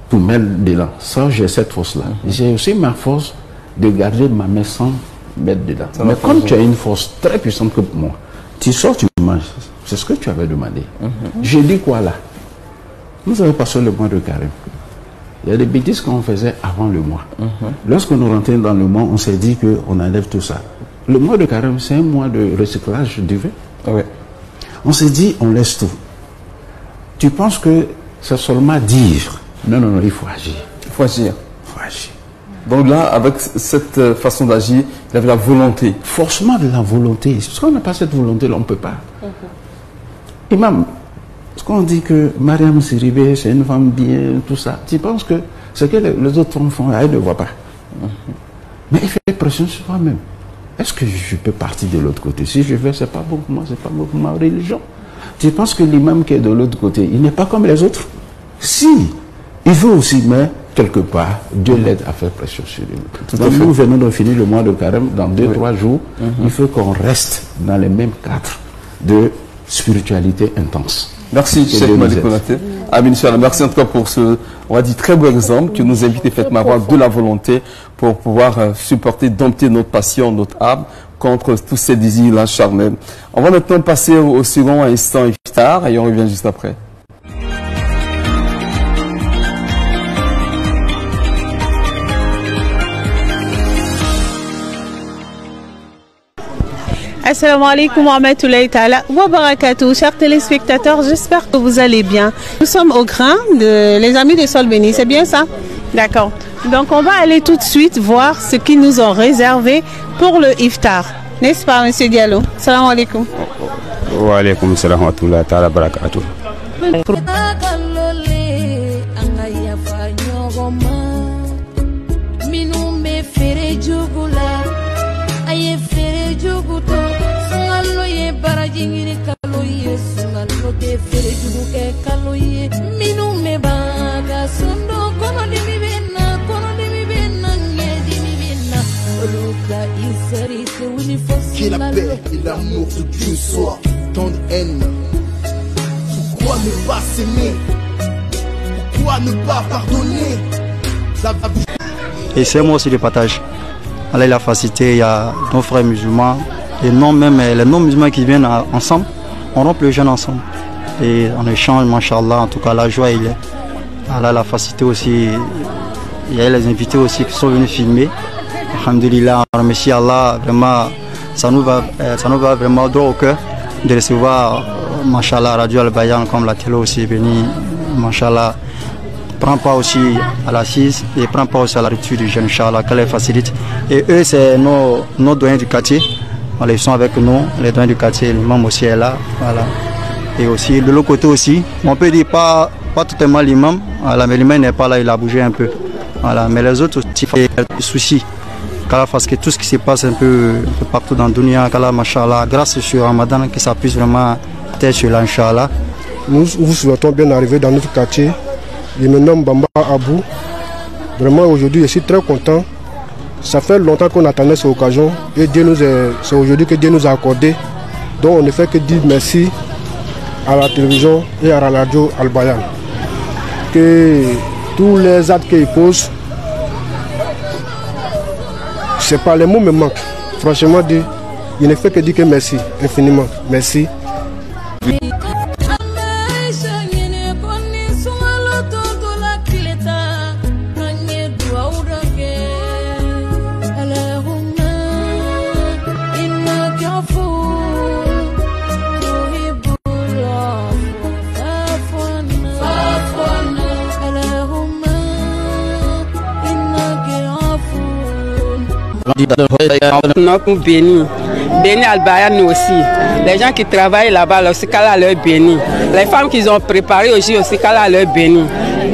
pour mettre dedans. Ça, j'ai cette force-là. J'ai aussi ma force de garder ma main sans mettre dedans. Mais comme tu as une force très puissante que moi, tu sors, tu manges. C'est ce que tu avais demandé. J'ai dit quoi là? Nous avons passé le mois de carême. Il y a des bêtises qu'on faisait avant le mois. Lorsque nous rentrions dans le mois, on s'est dit qu'on enlève tout ça. Le mois de carême, c'est un mois de recyclage du vin. On s'est dit, on laisse tout. Tu penses que c'est seulement dire? Non, non, non, il faut agir. Il faut agir. Il faut agir. Donc là, avec cette façon d'agir, il avait la volonté. Forcément de la volonté. Si on n'a pas cette volonté-là, on ne peut pas. Imam, est-ce qu'on dit que Mariam Siribé, c'est une femme bien, tout ça? Tu penses que ce que les autres femmes font, elle ne voit pas. Mais il fait pression sur toi-même. Est-ce que je peux partir de l'autre côté? Si je fais, c'est pas bon pour moi, c'est pas bon pour ma religion. Tu penses que l'imam qui est de l'autre côté, il n'est pas comme les autres? Si, il veut aussi, mais quelque part, Dieu l'aide à faire pression sur lui. Donc nous venons de finir le mois de carême, dans 2-3 jours, il faut qu'on reste dans les mêmes cadres de spiritualité intense. Merci, Cheikh Malik Konaté. Amin, merci en tout cas pour ce, on va dire, très beau exemple que nous invite effectivement à avoir de la volonté pour pouvoir supporter, dompter notre passion, notre âme contre tous ces désirs-là charnels. On va maintenant passer au second instant iftar et on revient juste après. Assalamu alaikum wa rahmatullahi ta'ala wa barakatuh. Chers téléspectateurs, j'espère que vous allez bien. Nous sommes au grain de les amis de Sol Béni, c'est bien ça? D'accord. Donc on va aller tout de suite voir ce qu'ils nous ont réservé pour le iftar. N'est-ce pas, monsieur Diallo? Assalamu alaikum. Wa alaikum salam wa rahmatullahi ta'ala wa barakatuh. Que la paix et l'amour de Dieu soient ton haine. Pourquoi ne pas s'aimer? Pourquoi ne pas pardonner? Et c'est moi aussi le partage. Allez, la facilité, il y a nos frères musulmans et non même les non-musulmans qui viennent ensemble. On rompt le jeûne ensemble. Et on échange, machallah, en tout cas la joie il est. Allah, la facilité aussi, il y a les invités aussi qui sont venus filmer. Alhamdulillah, on remercie Allah, vraiment, ça nous va vraiment droit au cœur de recevoir, machallah, Radio Al-Bayan comme la télé aussi est venue, machallah. Prend pas aussi à l'assise et prend pas aussi à la rupture du jeûne, inchallah, qu'elle les facilite. Et eux, c'est nos doyens du quartier. Ils sont avec nous, les doyens du quartier, l'imam aussi est là. Voilà. Et aussi, de l'autre côté aussi, on peut dire pas totalement l'imam, voilà, mais l'imam n'est pas là, il a bougé un peu. Voilà. Mais les autres aussi, il y a des soucis. Parce que tout ce qui se passe un peu partout dans le dunya, machallah, grâce sur Ramadan, que ça puisse vraiment être sur l'inchallah. Nous vous souhaitons bien arriver dans notre quartier. Je me nomme Bamba Abou. Vraiment aujourd'hui je suis très content. Ça fait longtemps qu'on attendait cette occasion et c'est aujourd'hui que Dieu nous a accordé. Donc on ne fait que dire merci à la télévision et à la radio Al-Bayan. Que tous les actes qu'ils posent, c'est pas les mots me manquent. Franchement, il ne fait que dire que merci, infiniment. Merci. Notre béni Al-Bayan aussi. Les gens qui travaillent là-bas aussi, qu'Allah leur béni. Les femmes qu'ils ont préparées aussi, qu'Allah leur béni.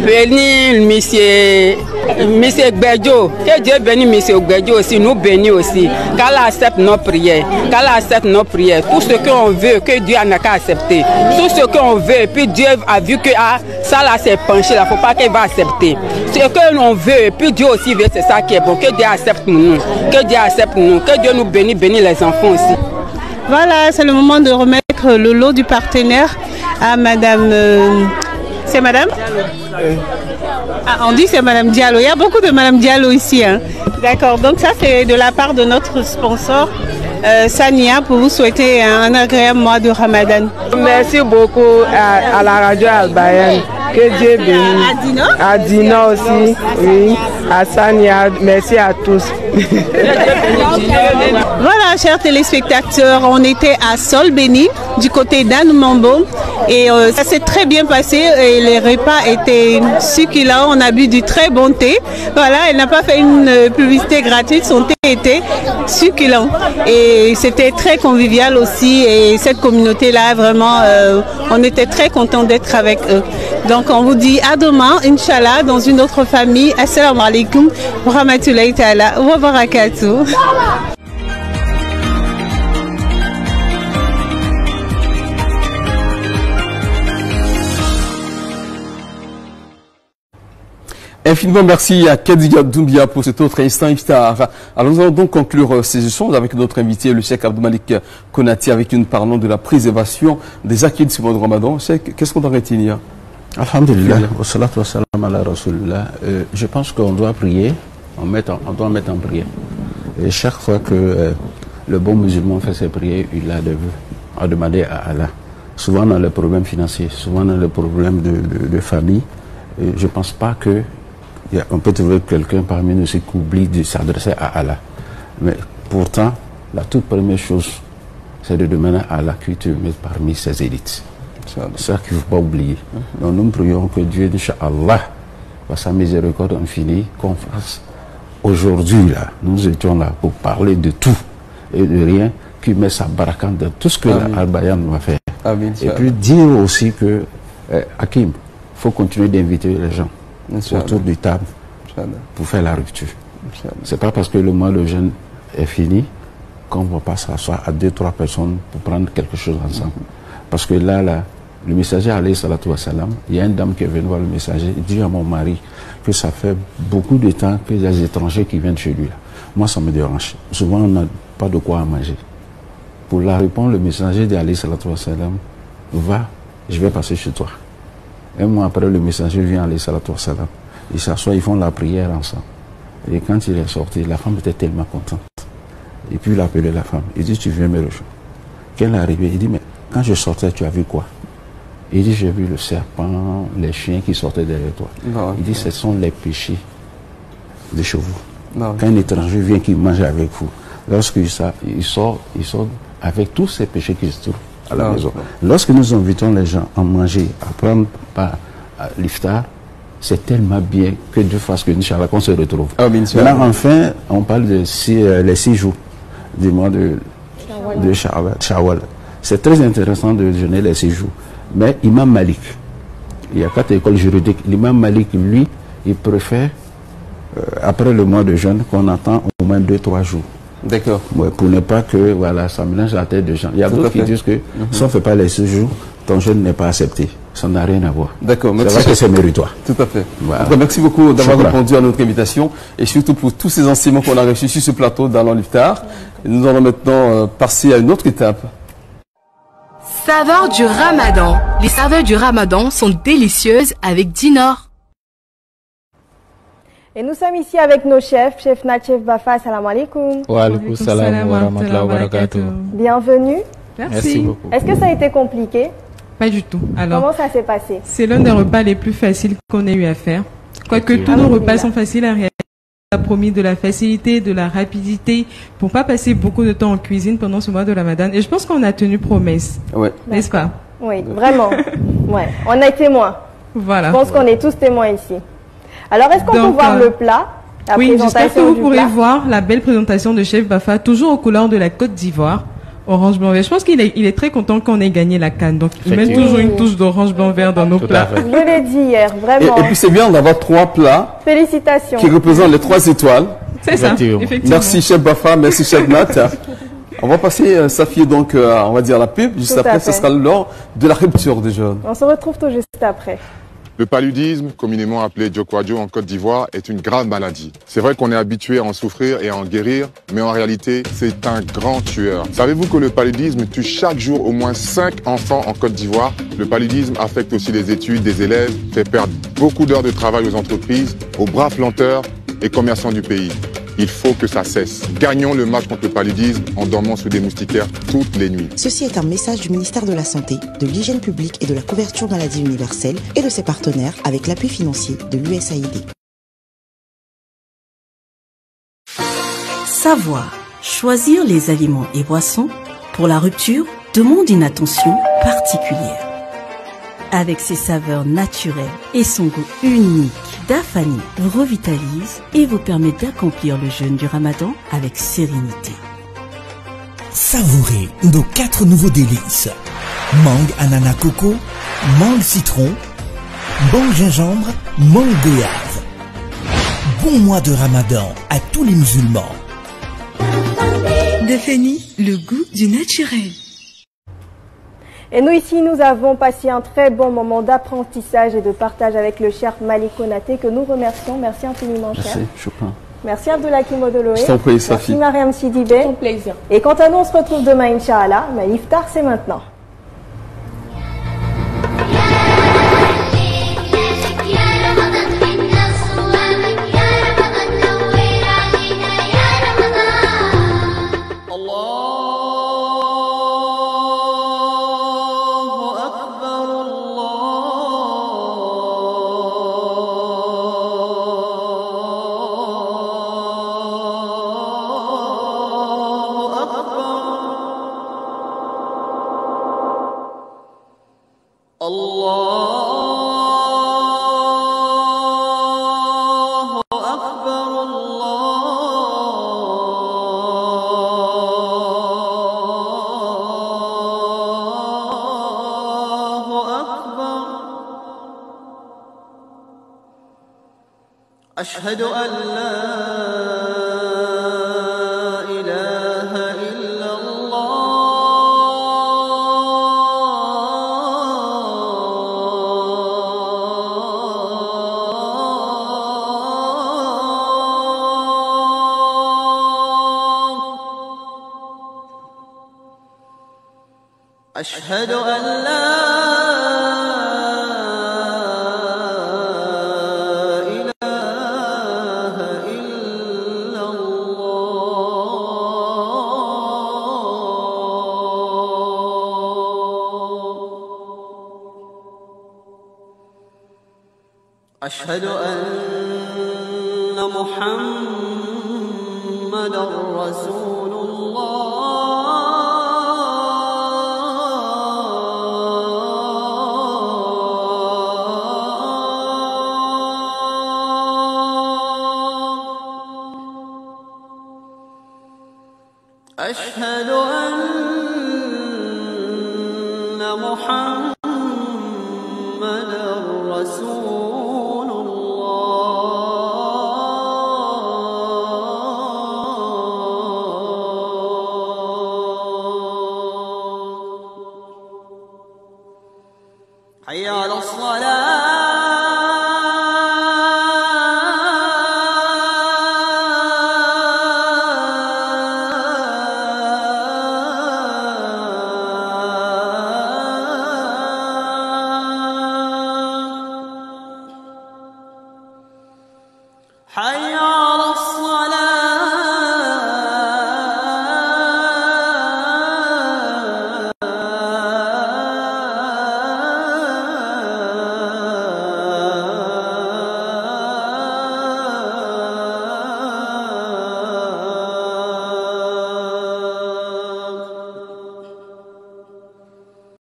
Béni monsieur Monsieur Gbedjo, que Dieu bénisse Monsieur Gbedjo aussi, nous bénit aussi. Qu'Allah accepte nos prières. Qu'Allah accepte nos prières. Tout ce qu'on veut, que Dieu n'a qu'à accepter. Tout ce qu'on veut, puis Dieu a vu que ça là s'est penché, là, faut pas qu'il va accepter. Ce que l'on veut, puis Dieu aussi veut, c'est ça qui est bon. Que Dieu accepte nous. Que Dieu accepte nous. Que Dieu nous bénisse, bénisse les enfants aussi. Voilà, c'est le moment de remettre le lot du partenaire à Madame... c'est Madame on dit c'est Madame Diallo. Il y a beaucoup de Madame Diallo ici. Hein. D'accord, donc ça c'est de la part de notre sponsor Sania pour vous souhaiter un agréable mois de Ramadan. Merci beaucoup à la radio Al-Bayan. Que Dieu bénisse. À Dina aussi, oui. À Sania, merci à tous. Voilà, chers téléspectateurs, on était à Sol Béni, du côté d'Anoumambo. Et ça s'est très bien passé et les repas étaient succulents. On a bu du très bon thé. Voilà, elle n'a pas fait une publicité gratuite. Son thé était succulent. Et c'était très convivial aussi. Et cette communauté-là, vraiment, on était très contents d'être avec eux. Donc on vous dit à demain, Inch'Allah, dans une autre famille. Assalamu alaikum wa rahmatullahi ta'ala wa barakatuh. Infiniment merci à Kadiga Doumbia pour cet autre instant iftar. Alors nous allons donc conclure ces échanges avec notre invité, le Cheikh Abdou Malik Konati, avec une parlant de la préservation des acquis du mois de Ramadan. Cheikh, qu'est-ce qu'on doit retenir? Alhamdulillah, wa salatu wa salam ala rasulillah. Je pense qu'on doit prier, on doit mettre en prière. Et chaque fois que le bon musulman fait ses prières, il a des vœux à demander à Allah. Souvent dans les problèmes financiers, souvent dans les problèmes de famille. Et je ne pense pas que on peut trouver quelqu'un parmi nous qui oublie de s'adresser à Allah. Mais pourtant, la toute première chose, c'est de demander à Allah qu'il te mette parmi ses élites. C'est ça qu'il ne faut pas oublier. Donc nous prions que Dieu, Inch'Allah, par sa miséricorde infinie, qu'on fasse aujourd'hui, là, nous étions là pour parler de tout et de rien, qui met sa barakante dans tout ce que Al-Bayan va faire. Amin, et puis dire aussi que, Hakim, il faut continuer d'inviter les gens autour du table pour faire la rupture. C'est pas parce que le mois de jeûne est fini qu'on ne va pas s'asseoir à 2-3 personnes pour prendre quelque chose ensemble. Parce que là, le messager, alayhi salatu wa salam, il y a une dame qui est venue voir le messager, il dit à mon mari que ça fait beaucoup de temps qu'il y a des étrangers qui viennent chez lui. Là. Moi, ça me dérange. Souvent, on n'a pas de quoi à manger. Pour la répondre, le messager dit alayhi salatu wa salam, va, je vais passer chez toi. Un mois après, le messager vient alayhi salatu wa salam. Ils s'assoient, ils font la prière ensemble. Et quand il est sorti, la femme était tellement contente. Et puis il a appelé la femme. Il dit, tu viens me rejoindre. Quand elle est arrivée, il dit, mais quand je sortais, tu as vu quoi? Il dit, j'ai vu le serpent, les chiens qui sortaient derrière toi. Non, il dit, ce sont les péchés des chevaux. Non, quand un étranger vient qui mange avec vous, lorsqu'il sort avec tous ces péchés qui se trouvent à la maison. Lorsque nous invitons les gens à manger, à prendre part à l'iftar, c'est tellement bien que Dieu fasse que, Inch'Allah, qu'on se retrouve. Maintenant, enfin, on parle de les 6 jours du mois de Shawwal. C'est très intéressant de jeûner les 6 jours. Mais Imam Malik, il y a 4 écoles juridiques. L'Imam Malik, lui, il préfère, après le mois de jeûne, qu'on attend au moins 2-3 jours. D'accord. Ouais, pour ne pas que ça mélange la tête des gens. Il y a d'autres qui disent que si on ne fait pas les 6 jours, ton jeûne n'est pas accepté. Ça n'a rien à voir. D'accord. C'est vrai que c'est méritoire. Tout à fait. Voilà. Donc, merci beaucoup d'avoir répondu à notre invitation et surtout pour tous ces enseignements qu'on a reçus sur ce plateau dans l'iftar. Nous allons maintenant passer à une autre étape. Saveurs du Ramadan. Les saveurs du Ramadan sont délicieuses avec Dinor. Et nous sommes ici avec nos chefs, chef Nat, chef Bafa, salam alaikum. Wa alaikum salam wa rahmatullahi wa barakatuh. Bienvenue. Merci beaucoup. Est-ce que ça a été compliqué? Pas du tout. Alors, comment ça s'est passé? C'est l'un des repas les plus faciles qu'on ait eu à faire. Quoique tous nos repas sont faciles à réaliser. On a promis de la facilité, de la rapidité, pour pas passer beaucoup de temps en cuisine pendant ce mois de Ramadan. Et je pense qu'on a tenu promesse. Ouais. N'est-ce pas? Oui, vraiment. Ouais. On est témoins. Voilà. Je pense qu'on est tous témoins ici. Alors, est-ce qu'on peut voir le plat? Oui, j'espère que vous pourrez voir la belle présentation de chef Bafa, toujours aux couleurs de la Côte d'Ivoire. orange, blanc, vert. Je pense qu'il est très content qu'on ait gagné la CAN. Donc, il met toujours une touche d'orange, blanc, vert dans nos plats. Je l'ai dit hier, vraiment. Et puis c'est bien d'avoir 3 plats. Félicitations. Qui représentent les 3 étoiles. C'est ça, effectivement. Merci chef Bafa, merci chef Nat. On va passer, Safi, donc, on va dire la pub. Juste Tout à après, fait. ce sera l'heure de la rupture des jeunes. On se retrouve tout juste après. Le paludisme, communément appelé Djokwadjo en Côte d'Ivoire, est une grave maladie. C'est vrai qu'on est habitué à en souffrir et à en guérir, mais en réalité, c'est un grand tueur. Savez-vous que le paludisme tue chaque jour au moins 5 enfants en Côte d'Ivoire? Le paludisme affecte aussi les études des élèves, fait perdre beaucoup d'heures de travail aux entreprises, aux braves planteurs et commerçants du pays. Il faut que ça cesse. Gagnons le match contre le paludisme en dormant sous des moustiquaires toutes les nuits. Ceci est un message du ministère de la Santé, de l'Hygiène publique et de la couverture maladie universelle et de ses partenaires avec l'appui financier de l'USAID. Savoir choisir les aliments et boissons pour la rupture demande une attention particulière. Avec ses saveurs naturelles et son goût unique, Dafani vous revitalise et vous permet d'accomplir le jeûne du Ramadan avec sérénité. Savourez nos 4 nouveaux délices. Mangue ananas coco, mangue citron, mangue gingembre, mangue goyave. Bon mois de Ramadan à tous les musulmans. Dafani, le goût du naturel. Et nous ici, nous avons passé un très bon moment d'apprentissage et de partage avec le cher Malik Konaté que nous remercions. Merci infiniment, cher. Merci, Chopin. Merci Abdoulakim Odoloé. Je t'en prie, Safi. Merci Mariam Sidibé. Ton plaisir. Et quant à nous, on se retrouve demain, Inch'Allah. Mais l'iftar, c'est maintenant. أشهد أن لا إله إلا الله أشهد أن لا أشهد أن محمدًا رسول الله أشهد أن محمدًا